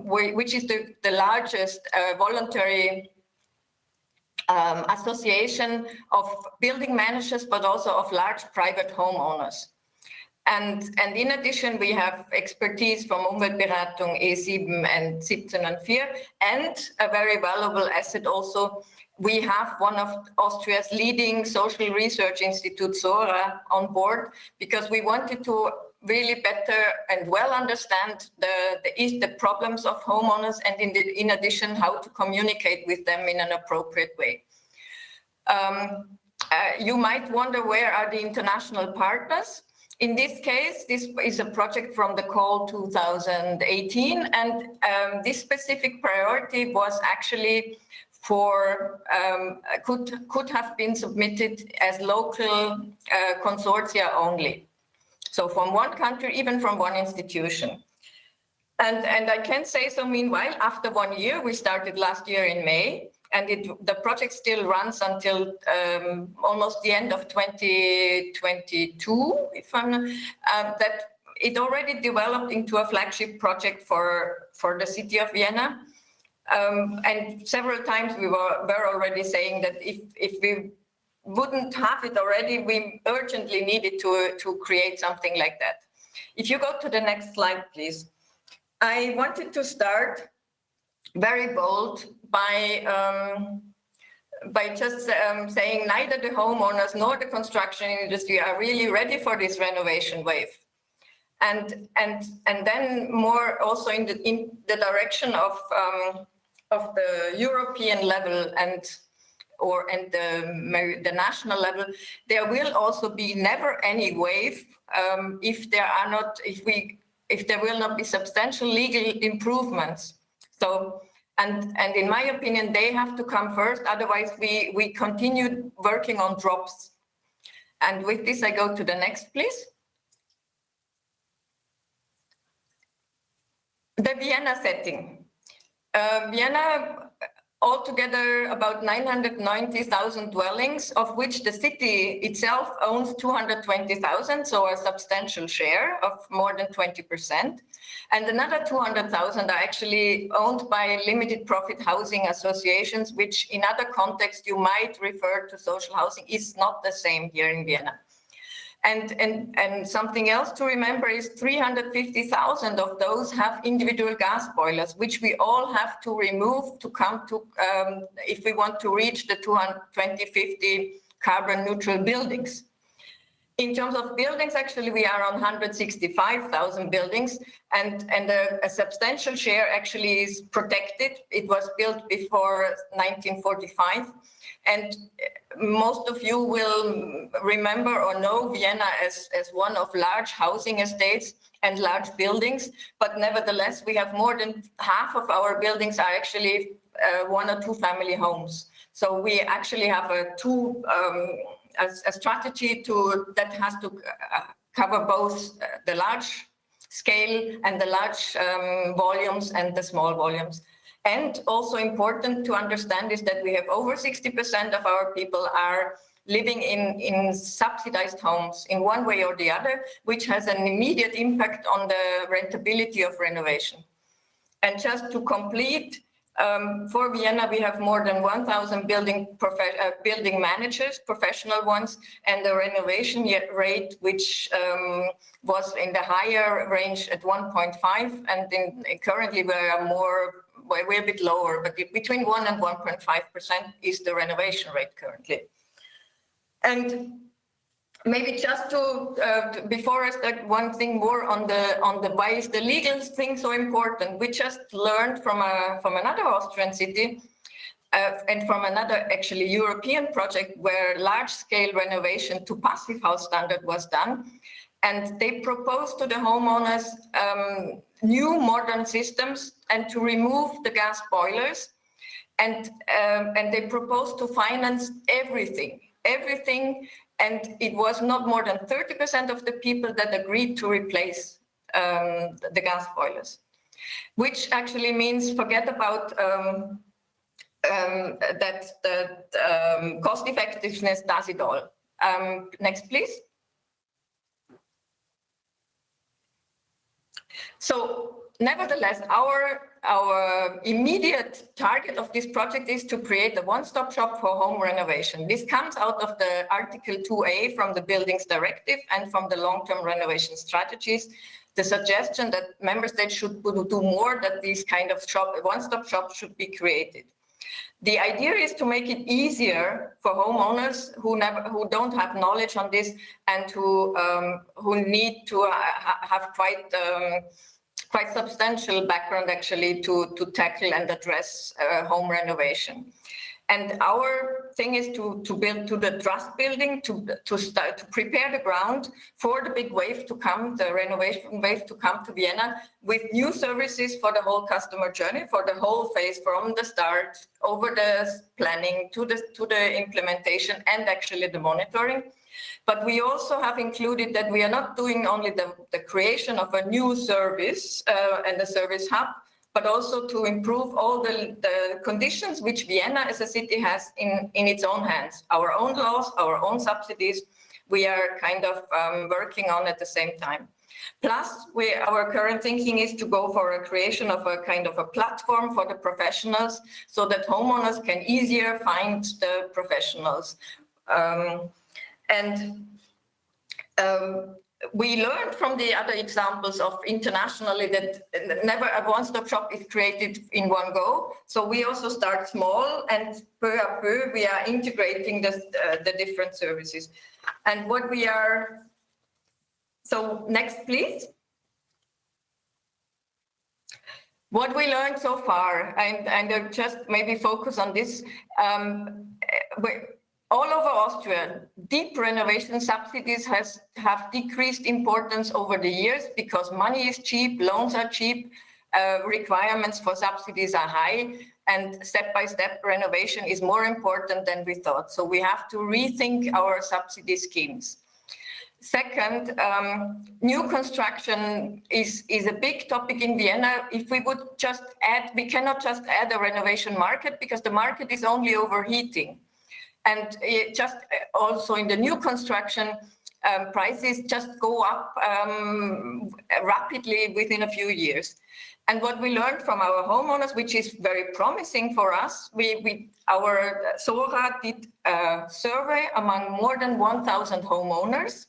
which is the largest voluntary association of building managers, but also of large private homeowners. And in addition, we have expertise from Umweltberatung, E7 and 17 and 4, and a very valuable asset also. We have one of Austria's leading social research institutes, SORA, on board, because we wanted to really better and well understand the problems of homeowners, and in addition, how to communicate with them in an appropriate way. You might wonder, where are the international partners? In this case, this is a project from the call 2018, and this specific priority was actually for could have been submitted as local consortia only. So from one country, even from one institution. And I can say so, meanwhile, after 1 year, we started last year in May, and the project still runs until almost the end of 2022, if I'm that it already developed into a flagship project for the city of Vienna. And several times we were already saying that if we wouldn't have it already, we urgently needed to create something like that. If you go to the next slide, please. I wanted to start very bold by just saying neither the homeowners nor the construction industry are really ready for this renovation wave. And then more also in the direction of the European level and the national level, there will also be never any wave if there will not be substantial legal improvements. So, and in my opinion, they have to come first. Otherwise, we continue working on drops. And with this, I go to the next, please. The Vienna setting. Vienna, altogether about 990,000 dwellings, of which the city itself owns 220,000, so a substantial share of more than 20%. And another 200,000 are actually owned by limited profit housing associations, which in other contexts you might refer to social housing, is not the same here in Vienna. And something else to remember is 350,000 of those have individual gas boilers, which we all have to remove to come to, if we want to reach the 2050 carbon neutral buildings. In terms of buildings, actually, we are on 165,000 buildings, and a substantial share actually is protected. It was built before 1945. And most of you will remember or know Vienna as one of large housing estates and large buildings, but nevertheless, we have more than half of our buildings are actually 1 or 2 family homes. So we actually have a strategy that has to cover both the large scale and the large volumes and the small volumes. And also important to understand is that we have over 60% of our people are living in subsidized homes in one way or the other, which has an immediate impact on the rentability of renovation. And just to complete, for Vienna, we have more than 1,000 building managers, professional ones, and the renovation rate, which was in the higher range at 1.5, and currently we're a bit lower, but between 1 and 1.5% is the renovation rate currently. And maybe just before I start, one thing more on the why is the legal thing so important. We just learned from another Austrian city and from another actually European project where large-scale renovation to passive house standard was done, and they proposed to the homeowners new modern systems and to remove the gas boilers, and they proposed to finance everything. And it was not more than 30% of the people that agreed to replace the gas boilers, which actually means forget about that cost effectiveness does it all. Next, please. So nevertheless, our immediate target of this project is to create a one-stop shop for home renovation. This comes out of the Article 2A from the Buildings Directive and from the long-term renovation strategies. The suggestion that member states should do more, that these kind of one-stop shops should be created. The idea is to make it easier for homeowners who don't have knowledge on this and who need to have quite substantial background actually to tackle and address home renovation. And our thing is to build to the trust building, to start to prepare the ground for the big wave to come, the renovation wave to come to Vienna, with new services for the whole customer journey, for the whole phase from the start over the planning to the implementation and actually the monitoring. But we also have included that we are not doing only the creation of a new service and the service hub, but also to improve all the conditions which Vienna as a city has in its own hands. Our own laws, our own subsidies, we are kind of working on at the same time. Plus, our current thinking is to go for a creation of a kind of a platform for the professionals so that homeowners can easier find the professionals. We learned from the other examples of internationally that never a one-stop shop is created in one go. So we also start small, and peu à peu we are integrating the different services. And what we are, so next please. What we learned so far, and I'll just maybe focus on this, all over Austria, deep renovation subsidies have decreased importance over the years because money is cheap, loans are cheap, requirements for subsidies are high, and step-by-step renovation is more important than we thought. So we have to rethink our subsidy schemes. Second, new construction is a big topic in Vienna. If we would just add, we cannot just add a renovation market because the market is only overheating. And it just also in the new construction, prices just go up rapidly within a few years. And what we learned from our homeowners, which is very promising for us, our SORA did a survey among more than 1,000 homeowners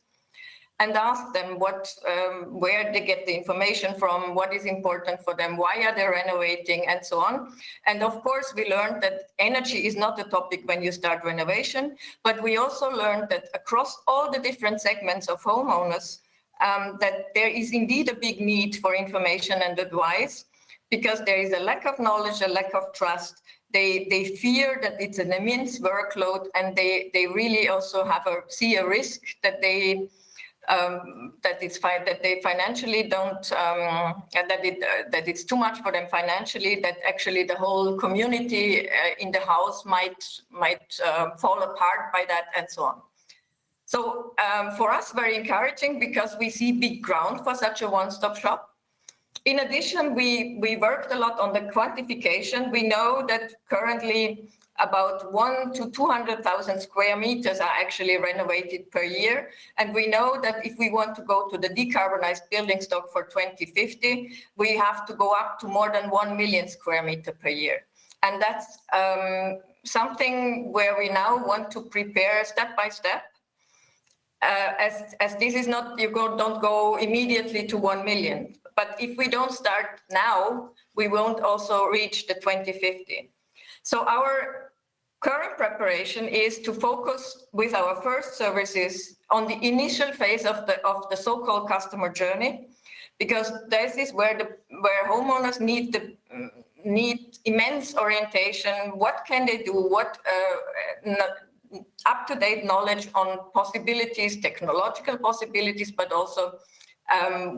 and asked them where they get the information from, what is important for them, why are they renovating, and so on. And of course, we learned that energy is not a topic when you start renovation, but we also learned that across all the different segments of homeowners, that there is indeed a big need for information and advice, because there is a lack of knowledge, a lack of trust. They fear that it's an immense workload, and they really also see a risk that they financially don't, that it's too much for them financially, that actually the whole community in the house might fall apart by that, and so on. So for us, very encouraging, because we see big ground for such a one-stop shop. In addition, we worked a lot on the quantification. We know that currently about 1 to 200,000 square meters are actually renovated per year. And we know that if we want to go to the decarbonized building stock for 2050, we have to go up to more than 1 million square meter per year. And that's something where we now want to prepare step by step. As this is not, don't go immediately to 1 million. But if we don't start now, we won't also reach the 2050. So our current preparation is to focus with our first services on the initial phase of the so-called customer journey, because this is where homeowners need immense orientation. What can they do? What up-to-date knowledge on possibilities, technological possibilities, but also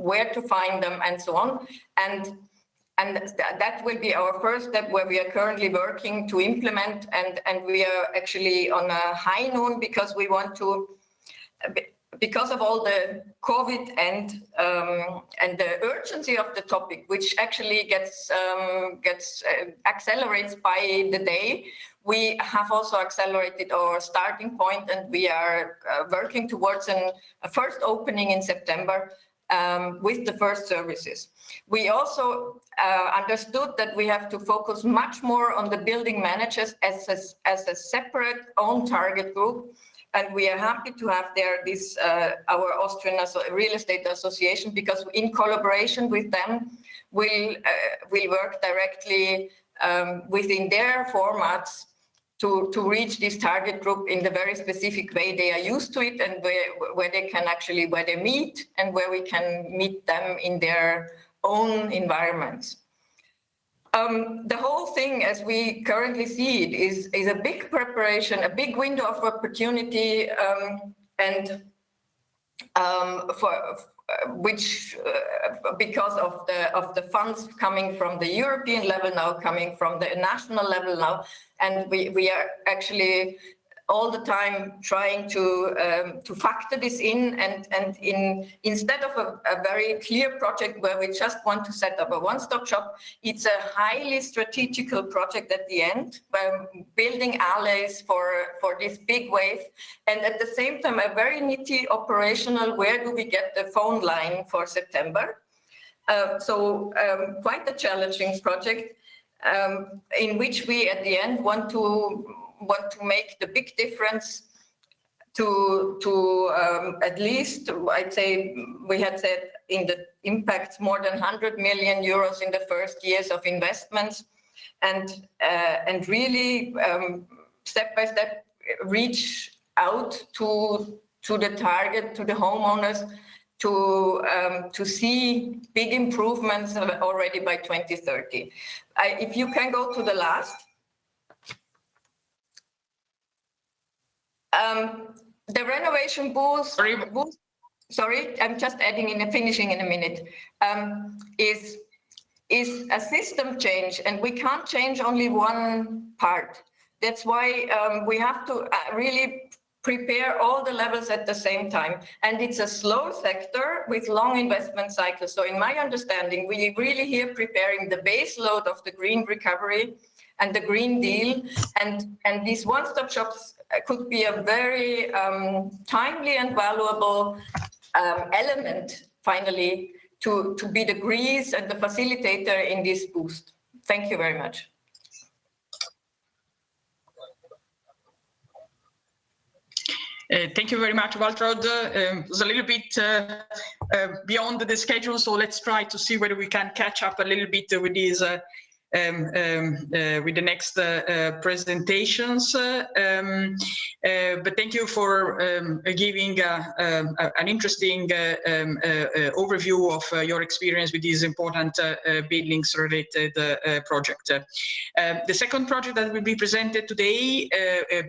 where to find them and so on. And that will be our first step, where we are currently working to implement, and we are actually on a high noon, because we want to, because of all the COVID and the urgency of the topic, which actually gets accelerates by the day. We have also accelerated our starting point, and we are working towards a first opening in September with the first services. We also understood that we have to focus much more on the building managers as a separate own target group. And we are happy to have there this our Austrian Real Estate Association, because in collaboration with them, we'll work directly within their formats to reach this target group in the very specific way they are used to it, and where they can actually, where they meet, and where we can meet them in their own environments. The whole thing, as we currently see it, is a big preparation, a big window of opportunity, and because of the funds coming from the European level now, coming from the national level now, and we are actually all the time trying to factor this in, and instead of a very clear project where we just want to set up a one-stop shop, it's a highly strategical project at the end, building alleys for this big wave, and at the same time a very nitty operational, where do we get the phone line for September? So quite a challenging project, in which we at the end want to make the big difference to at least, I'd say, we had said in the impact more than 100 million euros in the first years of investments, and really step by step reach out to the target, to the homeowners, to see big improvements already by 2030. If you can go to the last. The renovation booth, sorry, I'm just adding in, finishing in a minute, is a system change, and we can't change only one part. That's why we have to really prepare all the levels at the same time. And it's a slow sector with long investment cycles. So in my understanding, we really here preparing the base load of the green recovery and the Green Deal, and these one-stop shops could be a very timely and valuable element, finally, to be the grease and the facilitator in this boost. Thank you very much. Thank you very much, Waltraud. It was a little bit beyond the schedule, so let's try to see whether we can catch up a little bit with these with the next presentations. But thank you for giving an interesting overview of your experience with these important buildings-related project. The second project that will be presented today,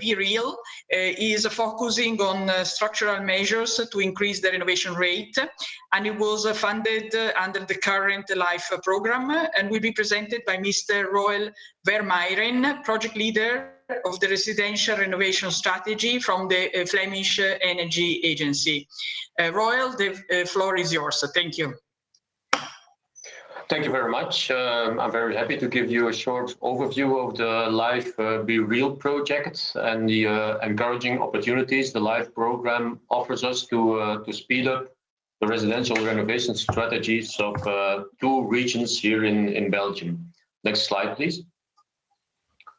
Be Real, is focusing on structural measures to increase the renovation rate, and it was funded under the current LIFE program, and will be presented by Mr. Roel Vermeiren, project leader of the residential renovation strategy from the Flemish Energy Agency. Roel, the floor is yours. Thank you. Thank you very much. I'm very happy to give you a short overview of the LIFE Be Real project and the encouraging opportunities the LIFE program offers us to speed up the residential renovation strategies of 2 regions here in Belgium. Next slide, please.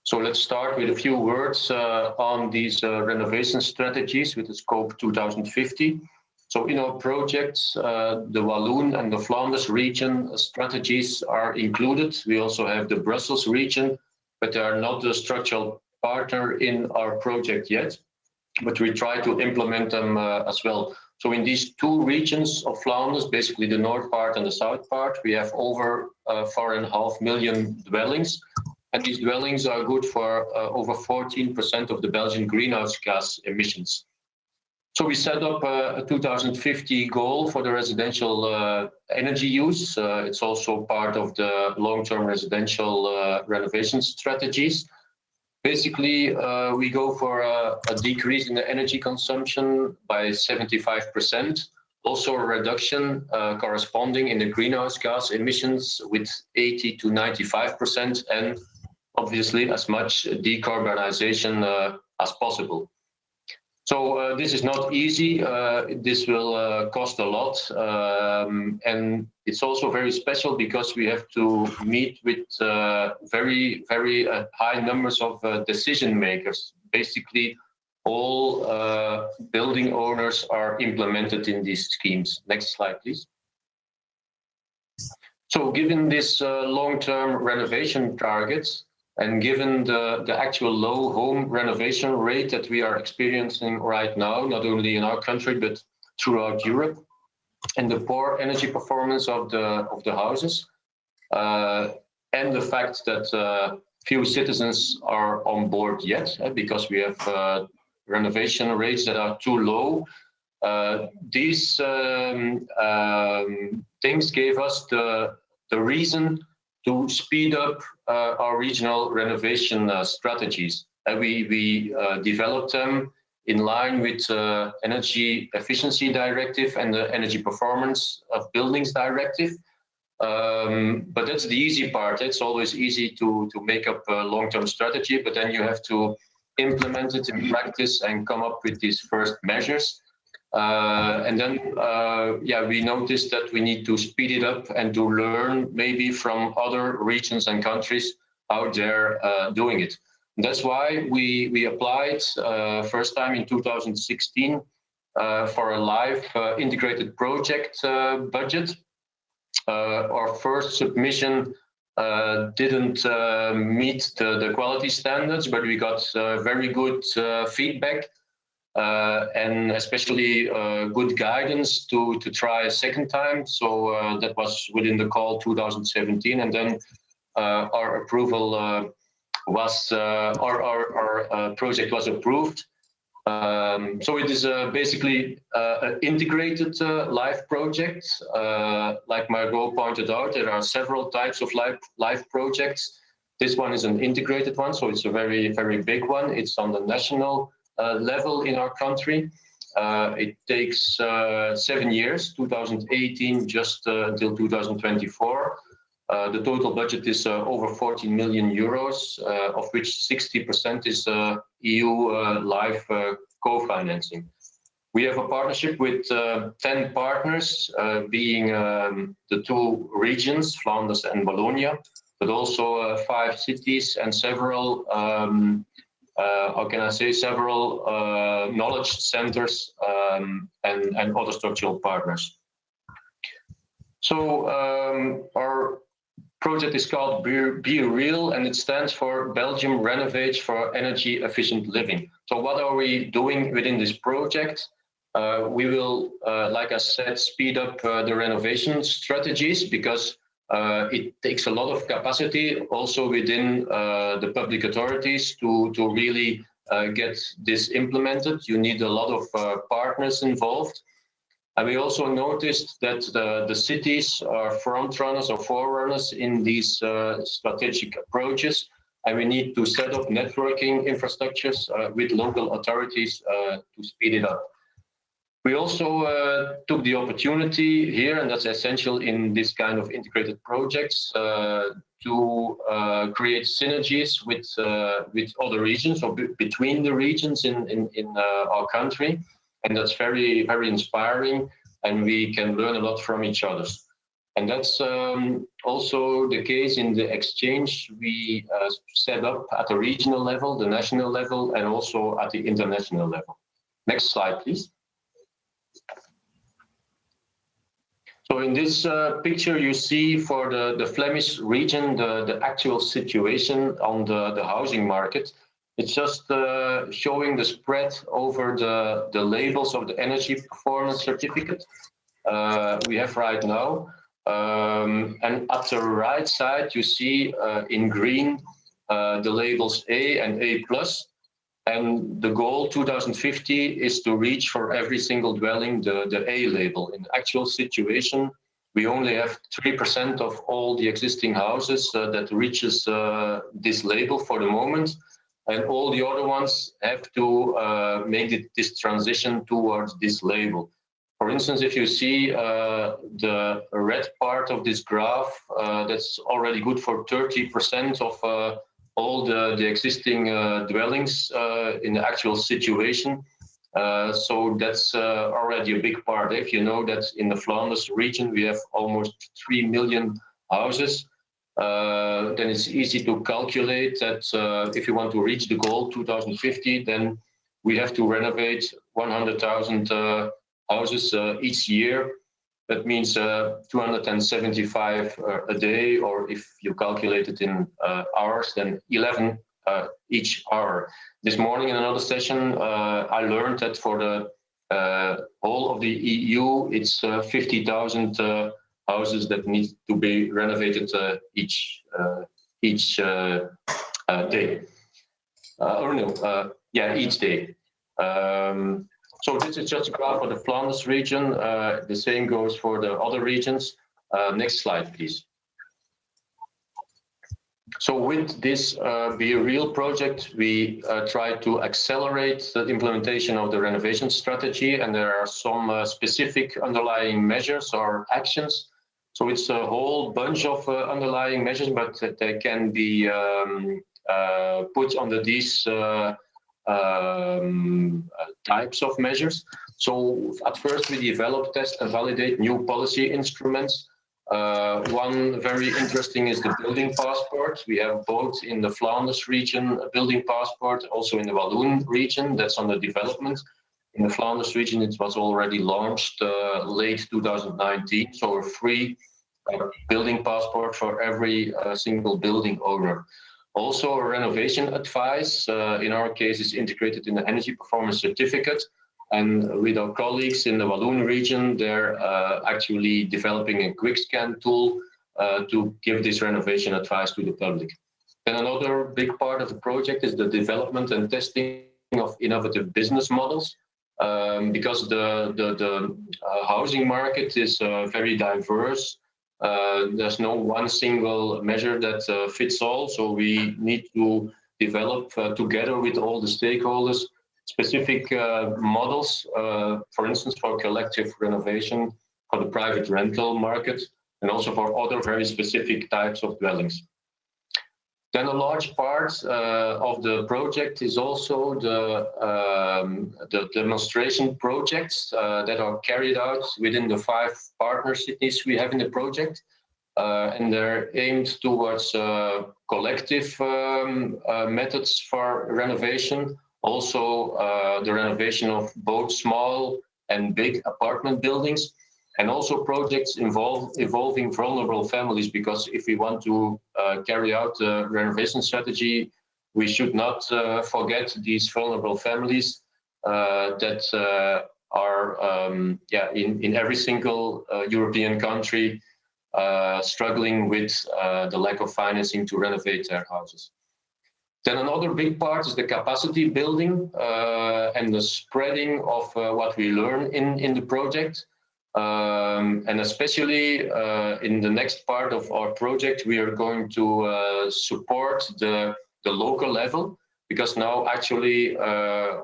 So let's start with a few words on these renovation strategies with the scope 2050. So in our projects, the Walloon and the Flanders region strategies are included. We also have the Brussels region, but they are not the structural partner in our project yet, but we try to implement them as well. So in these two regions of Flanders, basically the north part and the south part, we have over 4.5 million dwellings. And these dwellings are good for over 14% of the Belgian greenhouse gas emissions. So we set up a 2050 goal for the residential energy use. It's also part of the long-term residential renovation strategies. Basically, we go for a decrease in the energy consumption by 75%, also a reduction corresponding in the greenhouse gas emissions with 80 to 95%, and obviously as much decarbonization as possible. So this is not easy. This will cost a lot. And it's also very special because we have to meet with very, very high numbers of decision makers. Basically, all building owners are implemented in these schemes. Next slide, please. So given this long-term renovation targets, and given the actual low home renovation rate that we are experiencing right now, not only in our country, but throughout Europe, and the poor energy performance of the houses, and the fact that few citizens are on board yet, because we have renovation rates that are too low, these things gave us the reason to speed up our regional renovation strategies. We developed them in line with Energy Efficiency Directive and the Energy Performance of Buildings Directive. But that's the easy part. It's always easy to make up a long-term strategy, but then you have to implement it in practice and come up with these first measures. And then, we noticed that we need to speed it up and to learn maybe from other regions and countries how they're doing it. And that's why we applied first time in 2016 for a LIFE integrated project budget. Our first submission didn't meet the quality standards, but we got very good feedback. And especially good guidance to try a second time. So that was within the call 2017, and then our approval was our project was approved. So it is basically an integrated LIFE project. Like Margot pointed out, there are several types of LIFE projects. This one is an integrated one, so it's a very, very big one. It's on the national level in our country. It takes 7 years, 2018 just until 2024. The total budget is over 14 million euros, of which 60% is EU LIFE co-financing. We have a partnership with 10 partners, being the two regions, Flanders and Wallonia, but also 5 cities and several several knowledge centers and other structural partners. So our project is called Be Real, and it stands for Belgium Renovates for Energy Efficient Living. So what are we doing within this project? We will, like I said, speed up the renovation strategies because it takes a lot of capacity also within the public authorities to really get this implemented. You need a lot of partners involved. And we also noticed that the cities are front runners or forerunners in these strategic approaches. And we need to set up networking infrastructures with local authorities to speed it up. We also took the opportunity here, and that's essential in this kind of integrated projects, to create synergies with other regions or between the regions in our country. And that's very, very inspiring, and we can learn a lot from each other. And that's also the case in the exchange we set up at the regional level, the national level, and also at the international level. Next slide, please. So in this picture, you see for the Flemish region, the actual situation on the housing market. It's just showing the spread over the labels of the energy performance certificate we have right now. And at the right side, you see in green the labels A and A+. And the goal 2050 is to reach for every single dwelling the A label. In the actual situation, we only have 3% of all the existing houses that reaches this label for the moment. And all the other ones have to make this transition towards this label. For instance, if you see the red part of this graph, that's already good for 30% of all the existing dwellings in the actual situation. So that's already a big part. If you know that in the Flanders region, we have almost 3 million houses, then it's easy to calculate that if you want to reach the goal 2050, then we have to renovate 100,000 houses each year. That means 275 a day, or if you calculate it in hours, then 11 each hour. This morning in another session, I learned that for the whole of the EU, it's 50,000 houses that need to be renovated each day. Or no, yeah, each day. So this is just a graph for the Flanders region. The same goes for the other regions. Next slide, please. So with this Be Real project, we try to accelerate the implementation of the renovation strategy, and there are some specific underlying measures or actions. So it's a whole bunch of underlying measures, but they can be put under these types of measures. So at first we develop, test and validate new policy instruments. One very interesting is the building passport. We have both in the Flanders region a building passport, also in the Walloon region, that's under development. In the Flanders region, it was already launched late 2019, so a free building passport for every single building owner. Also, a renovation advice, in our case, is integrated in the energy performance certificate. And with our colleagues in the Walloon region, they're actually developing a quick scan tool to give this renovation advice to the public. And another big part of the project is the development and testing of innovative business models, because the housing market is very diverse. There's no one single measure that fits all, so we need to develop together with all the stakeholders specific models, for instance, for collective renovation, for the private rental market, and also for other very specific types of dwellings. Then a large part of the project is also the demonstration projects that are carried out within the 5 partner cities we have in the project. And they're aimed towards collective methods for renovation, also the renovation of both small and big apartment buildings, and also projects involving vulnerable families, because if we want to carry out the renovation strategy, we should not forget these vulnerable families that are in every single European country struggling with the lack of financing to renovate their houses. Then another big part is the capacity building and the spreading of what we learn in the project. And especially in the next part of our project, we are going to support the local level, because now actually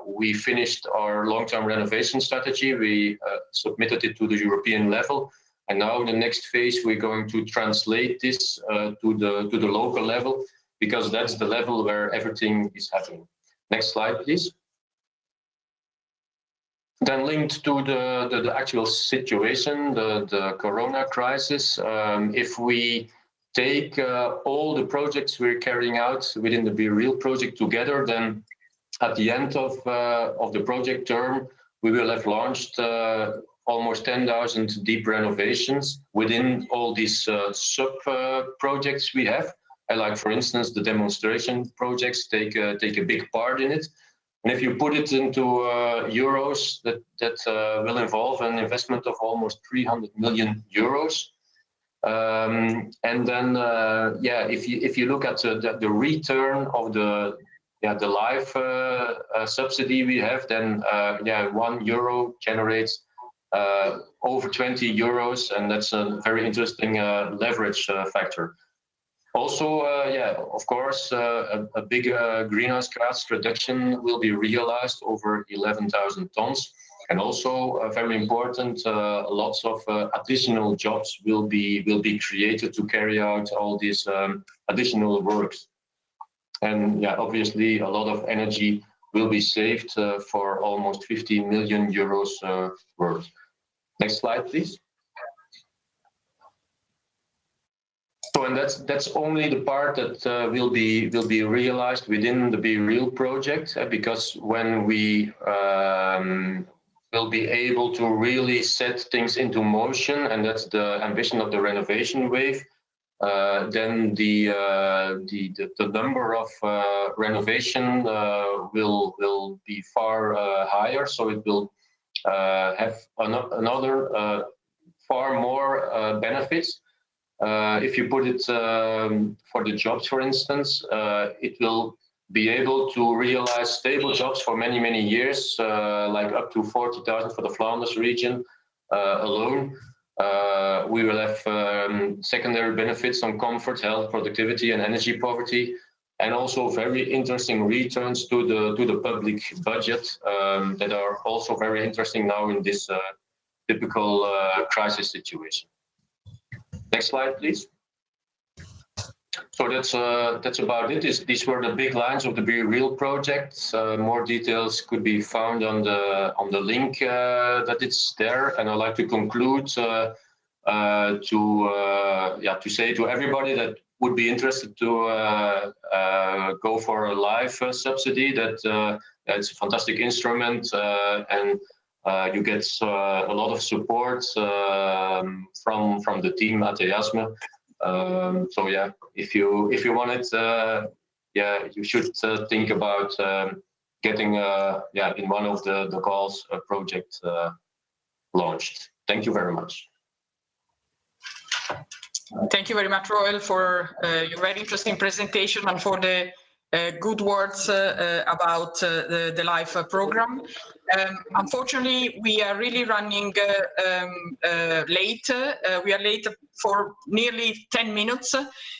we finished our long-term renovation strategy. We submitted it to the European level, and now in the next phase we're going to translate this to the local level, because that's the level where everything is happening. Next slide, please. Then linked to the actual situation, the Corona crisis, if we take all the projects we're carrying out within the Be Real project together, then at the end of the project term, we will have launched almost 10,000 deep renovations within all these sub projects we have. And like, for instance, the demonstration projects take a big part in it. And if you put it into euros, that will involve an investment of almost 300 million euros. And then, if you look at the return of the LIFE subsidy we have, then €1 generates over 20 euros, and that's a very interesting leverage factor. Also, of course, a big greenhouse gas reduction will be realized over 11,000 tons. And also, very important, lots of additional jobs will be created to carry out all these additional works. And obviously, a lot of energy will be saved for almost 50 million euros worth. Next slide, please. So, and that's only the part that will be realized within the Be Real project, because when we will be able to really set things into motion, and that's the ambition of the renovation wave, then the number of renovation will be far higher. So it will have another far more benefits. If you put it for the jobs, for instance, it will be able to realize stable jobs for many, many years, like up to 40,000 for the Flanders region alone. We will have secondary benefits on comfort, health, productivity, and energy poverty, and also very interesting returns to the public budget that are also very interesting now in this typical crisis situation. Next slide, please. So that's about it. These were the big lines of the Be Real project. More details could be found on the link that it's there. And I'd like to conclude to say to everybody that would be interested to go for a LIFE subsidy that it's a fantastic instrument, and you get a lot of support from the team at EUSEW. So yeah, if you want it, you should think about getting in one of the calls a project launched. Thank you very much. Thank you very much, Roel, for your very interesting presentation and for the good words about the LIFE program. Unfortunately, we are really running late. We are late for nearly 10 minutes.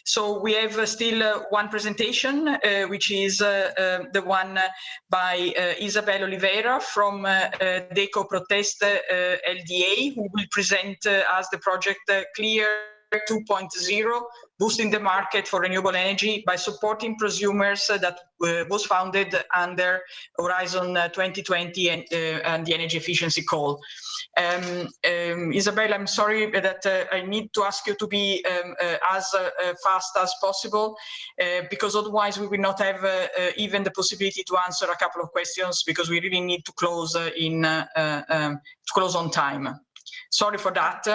So we have still one presentation, which is the one by Isabel Oliveira from Deco Protest LDA, who will present us the project Clear 2.0, boosting the market for renewable energy by supporting prosumers, that was founded under Horizon 2020 and the energy efficiency call. Isabel, I'm sorry that I need to ask you to be as fast as possible, because otherwise we will not have even the possibility to answer a couple of questions, because we really need to close on time. Sorry for that.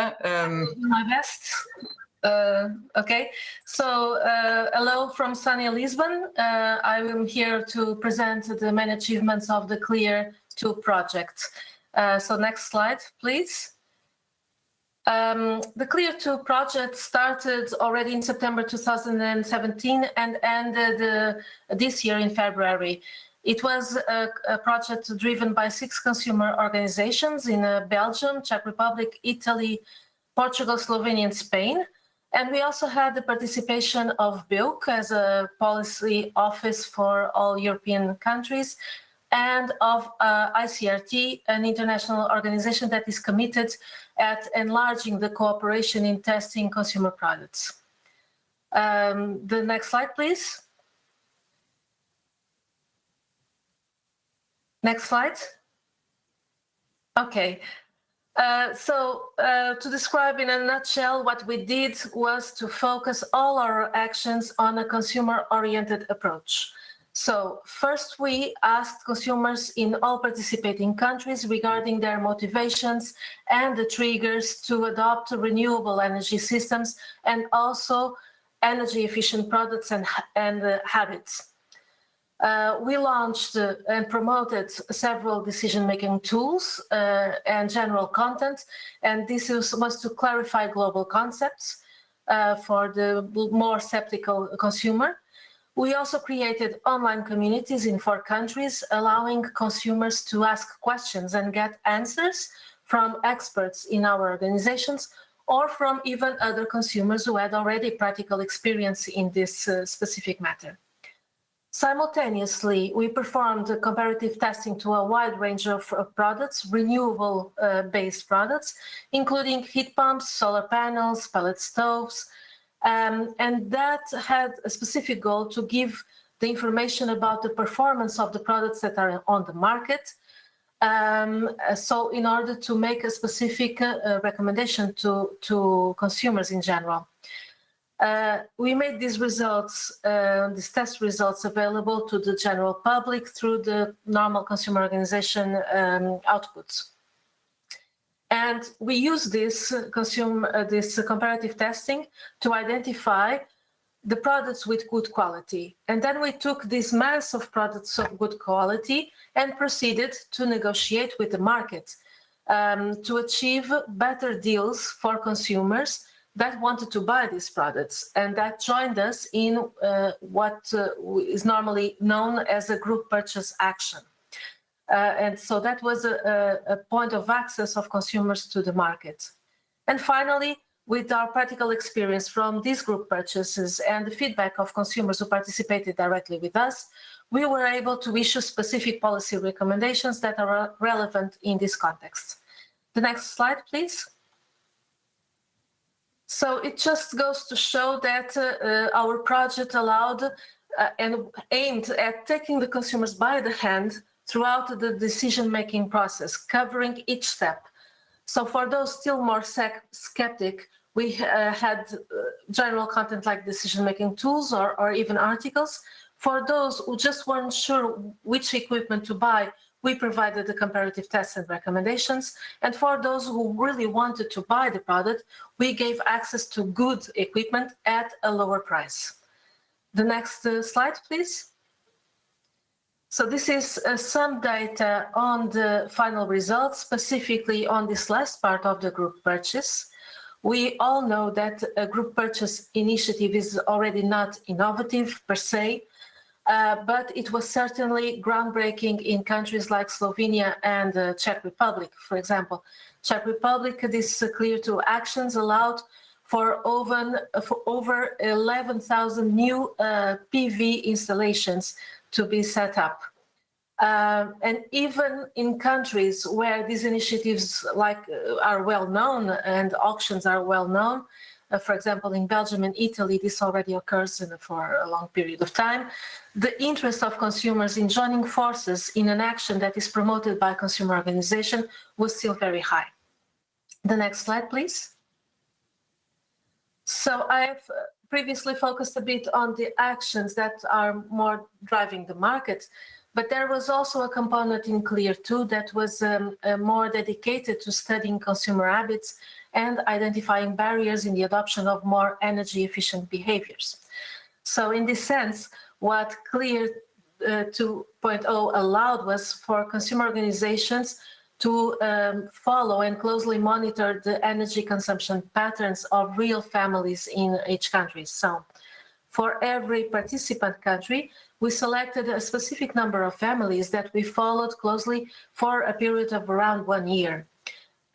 My best. Okay, so hello from sunny Lisbon. I am here to present the main achievements of the Clear 2 project. So next slide, please. The Clear 2 project started already in September 2017 and ended this year in February. It was a project driven by 6 consumer organizations in Belgium, Czech Republic, Italy, Portugal, Slovenia, and Spain. And we also had the participation of BEUC as a policy office for all European countries, and of ICRT, an international organization that is committed at enlarging the cooperation in testing consumer products. The next slide, please. Next slide. Okay. To describe in a nutshell, what we did was to focus all our actions on a consumer-oriented approach. So first, we asked consumers in all participating countries regarding their motivations and the triggers to adopt renewable energy systems, and also energy efficient products and habits. We launched and promoted several decision-making tools and general content, and this was to clarify global concepts for the more skeptical consumer. We also created online communities in 4 countries, allowing consumers to ask questions and get answers from experts in our organizations or from even other consumers who had already practical experience in this specific matter. Simultaneously, we performed comparative testing to a wide range of products, renewable-based products, including heat pumps, solar panels, pellet stoves, and that had a specific goal to give the information about the performance of the products that are on the market. So in order to make a specific recommendation to consumers in general. We made these results, these test results available to the general public through the normal consumer organization outputs. And we use this comparative testing to identify the products with good quality. And then we took this mass of products of good quality and proceeded to negotiate with the market to achieve better deals for consumers that wanted to buy these products, and that joined us in what is normally known as a group purchase action. And so that was a point of access of consumers to the market. And finally, with our practical experience from these group purchases and the feedback of consumers who participated directly with us, we were able to issue specific policy recommendations that are relevant in this context. The next slide, please. So it just goes to show that our project allowed and aimed at taking the consumers by the hand throughout the decision-making process, covering each step. So for those still more skeptic, we had general content like decision-making tools or even articles. For those who just weren't sure which equipment to buy, we provided the comparative tests and recommendations. And for those who really wanted to buy the product, we gave access to good equipment at a lower price. The next slide, please. So this is some data on the final results, specifically on this last part of the group purchase. We all know that a group purchase initiative is already not innovative per se, but it was certainly groundbreaking in countries like Slovenia and the Czech Republic, for example. Czech Republic, these Clear 2 actions allowed for over 11,000 new PV installations to be set up. And even in countries where these initiatives are well known and auctions are well known, for example, in Belgium and Italy, this already occurs for a long period of time. The interest of consumers in joining forces in an action that is promoted by a consumer organization was still very high. The next slide, please. So I've previously focused a bit on the actions that are more driving the market, but there was also a component in Clear 2 that was more dedicated to studying consumer habits and identifying barriers in the adoption of more energy efficient behaviors. So in this sense, what Clear 2.0 allowed was for consumer organizations to follow and closely monitor the energy consumption patterns of real families in each country. So for every participant country, we selected a specific number of families that we followed closely for a period of around 1 year.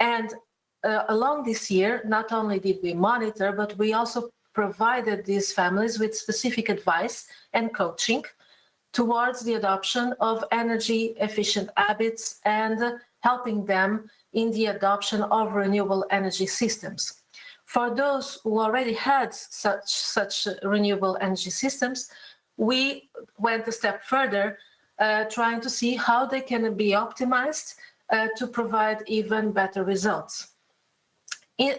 And along this year, not only did we monitor, but we also provided these families with specific advice and coaching towards the adoption of energy efficient habits and helping them in the adoption of renewable energy systems. For those who already had such renewable energy systems, we went a step further, trying to see how they can be optimized to provide even better results.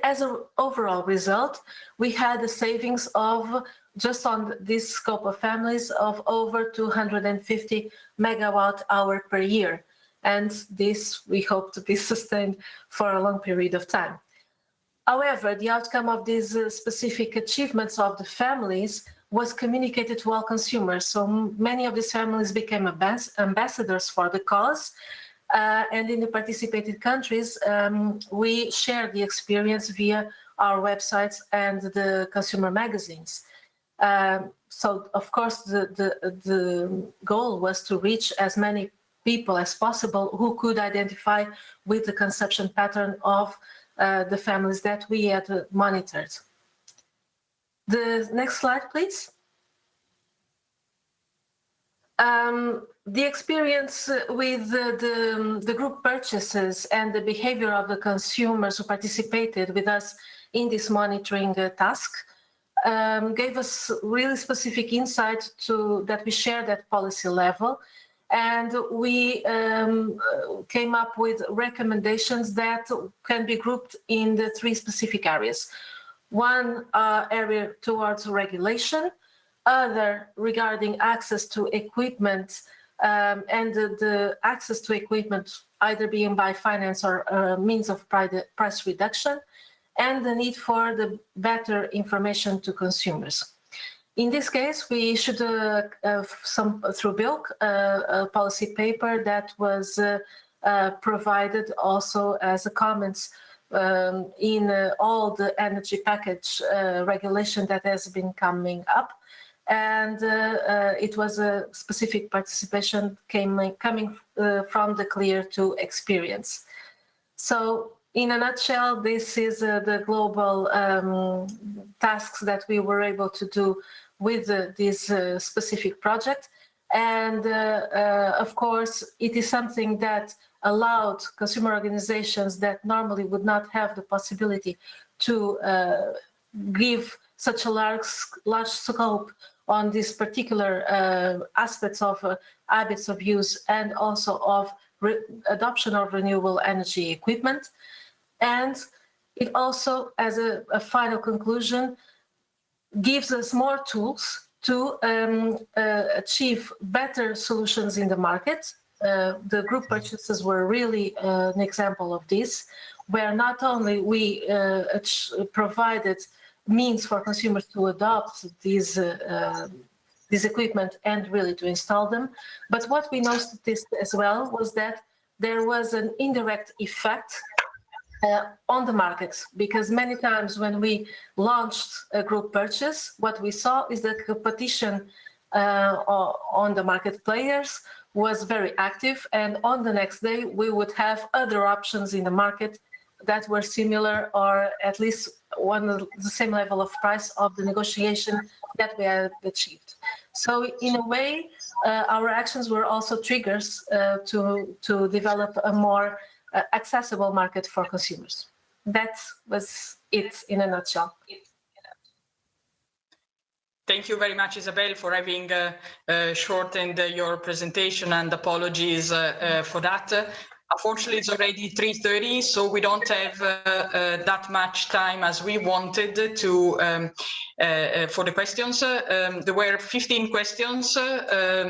As an overall result, we had a savings of, just on this scope of families, of over 250 megawatt hour per year. And this we hope to be sustained for a long period of time. However, the outcome of these specific achievements of the families was communicated to all consumers. So many of these families became ambassadors for the cause. And in the participated countries, we shared the experience via our websites and the consumer magazines. So, of course, the goal was to reach as many people as possible who could identify with the consumption pattern of the families that we had monitored. The next slide, please. The experience with the group purchases and the behavior of the consumers who participated with us in this monitoring task gave us really specific insight that we shared at policy level. And we came up with recommendations that can be grouped in the three specific areas. One area towards regulation, other regarding access to equipment, and the access to equipment either being by finance or means of price reduction, and the need for the better information to consumers. In this case, we issued through BILC a policy paper that was provided also as a comments in all the energy package regulation that has been coming up. And it was a specific participation coming from the clear to experience. So in a nutshell, this is the global tasks that we were able to do with this specific project. And of course, it is something that allowed consumer organizations that normally would not have the possibility to give such a large scope on these particular aspects of habits of use and also of adoption of renewable energy equipment. And it also, as a final conclusion, gives us more tools to achieve better solutions in the market. The group purchases were really an example of this, where not only we provided means for consumers to adopt these equipment and really to install them, but what we noticed as well was that there was an indirect effect on the market, because many times when we launched a group purchase, what we saw is that competition on the market players was very active, and on the next day we would have other options in the market that were similar or at least the same level of price of the negotiation that we had achieved. So in a way, our actions were also triggers to develop a more accessible market for consumers. That was it in a nutshell. Thank you very much, Isabel, for having shortened your presentation, and apologies for that. Unfortunately, it's already 3:30, so we don't have that much time as we wanted to for the questions. There were 15 questions,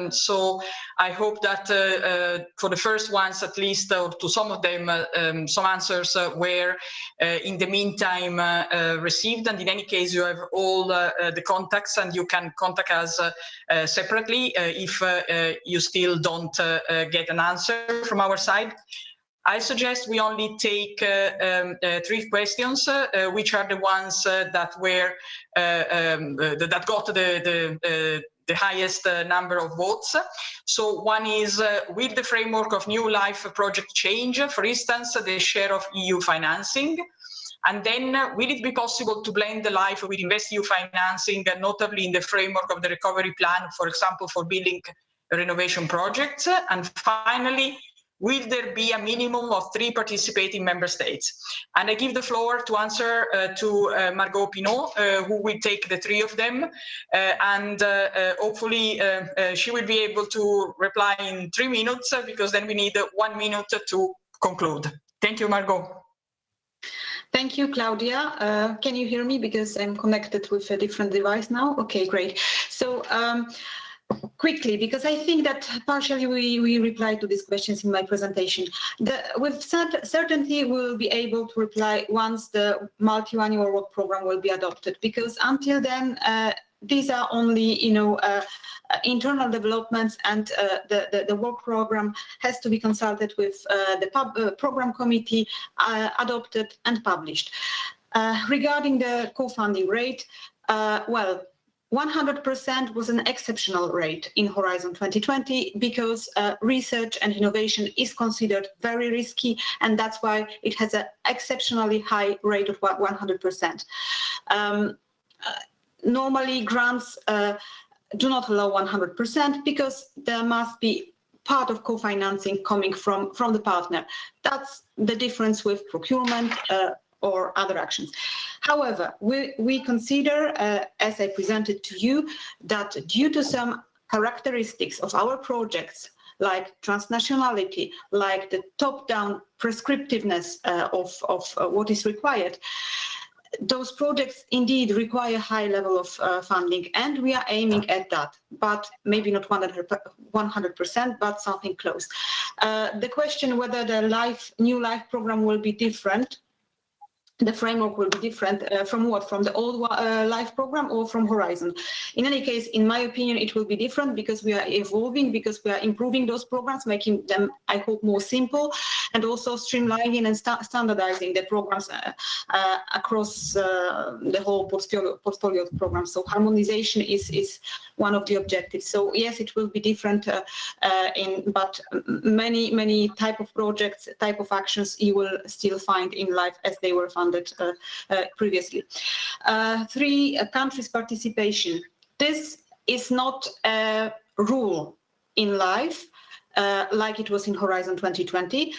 so I hope that for the first ones, at least, or to some of them, some answers were in the meantime received. And in any case, you have all the contacts, and you can contact us separately if you still don't get an answer from our side. I suggest we only take 3 questions, which are the ones that were that got the highest number of votes. So one is, will the framework of new LIFE project change, for instance, the share of EU financing? And then, will it be possible to blend the LIFE with InvestEU financing, notably in the framework of the recovery plan, for example, for building renovation projects? And finally, will there be a minimum of 3 participating member states? And I give the floor to answer to Margot Pinot, who will take the 3 of them. And hopefully she will be able to reply in 3 minutes, because then we need 1 minute to conclude. Thank you, Margot. Thank you, Claudia. Can you hear me? Because I'm connected with a different device now. Okay, great. So quickly, because I think that partially we replied to these questions in my presentation. With certainty we will be able to reply once the multi-annual work program will be adopted, because until then these are only, you know, internal developments, and the work program has to be consulted with the program committee, adopted and published. Regarding the co-funding rate, well, 100% was an exceptional rate in Horizon 2020 because research and innovation is considered very risky, and that's why it has an exceptionally high rate of 100%. Normally, grants do not allow 100% because there must be part of co-financing coming from the partner. That's the difference with procurement or other actions. However, we consider, as I presented to you, that due to some characteristics of our projects, like transnationality, like the top-down prescriptiveness of what is required, those projects indeed require high level of funding, and we are aiming at that, but maybe not 100%, but something close. The question whether the new LIFE program will be different, the framework will be different from what? From the old LIFE program or from Horizon? In any case, in my opinion, it will be different because we are evolving, because we are improving those programs, making them, I hope, more simple, and also streamlining and standardizing the programs across the whole portfolio of programs. So harmonization is one of the objectives. So yes, it will be different, but many type of projects, type of actions you will still find in LIFE as they were funded previously. 3 countries participation. This is not a rule in LIFE like it was in Horizon 2020.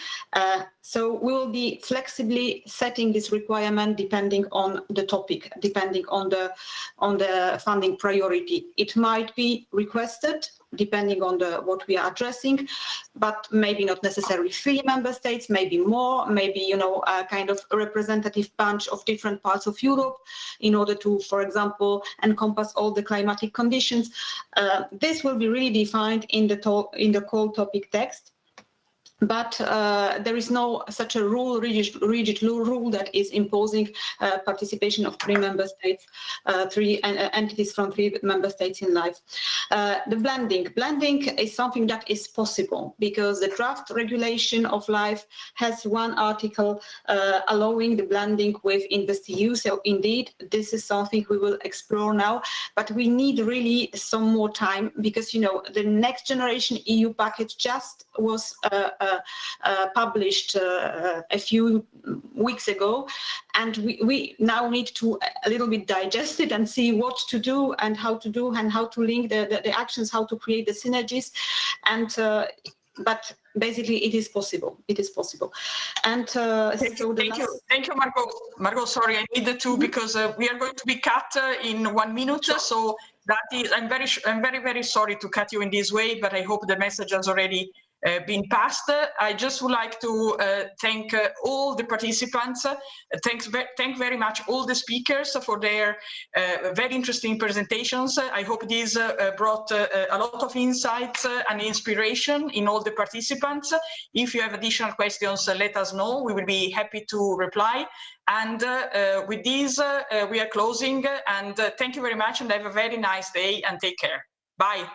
So we will be flexibly setting this requirement depending on the topic, depending on the funding priority. It might be requested depending on what we are addressing, but maybe not necessarily 3 member states, maybe more, maybe, you know, a kind of a representative bunch of different parts of Europe in order to, for example, encompass all the climatic conditions. This will be really defined in the call topic text. But there is no such a rigid rule that is imposing participation of 3 member states, 3 entities from 3 member states in LIFE. The blending is something that is possible because the draft regulation of LIFE has 1 article allowing the blending with InvestEU. So indeed, this is something we will explore now, but we need really some more time because, you know, the next generation EU package just was published a few weeks ago, and we now need to a little bit digest it and see what to do and how to link the actions, how to create the synergies, and but basically it is possible. It is possible. And thank you, Margot. Margot, sorry, I needed to because we are going to be cut in 1 minute. Sure. So that is, I'm very sorry to cut you in this way, but I hope the message has already been passed. I just would like to thank all the participants. Thank very much all the speakers for their very interesting presentations. I hope these brought a lot of insights and inspiration in all the participants. If you have additional questions, let us know. We will be happy to reply. And with this, we are closing. And thank you very much, and have a very nice day, and take care. Bye.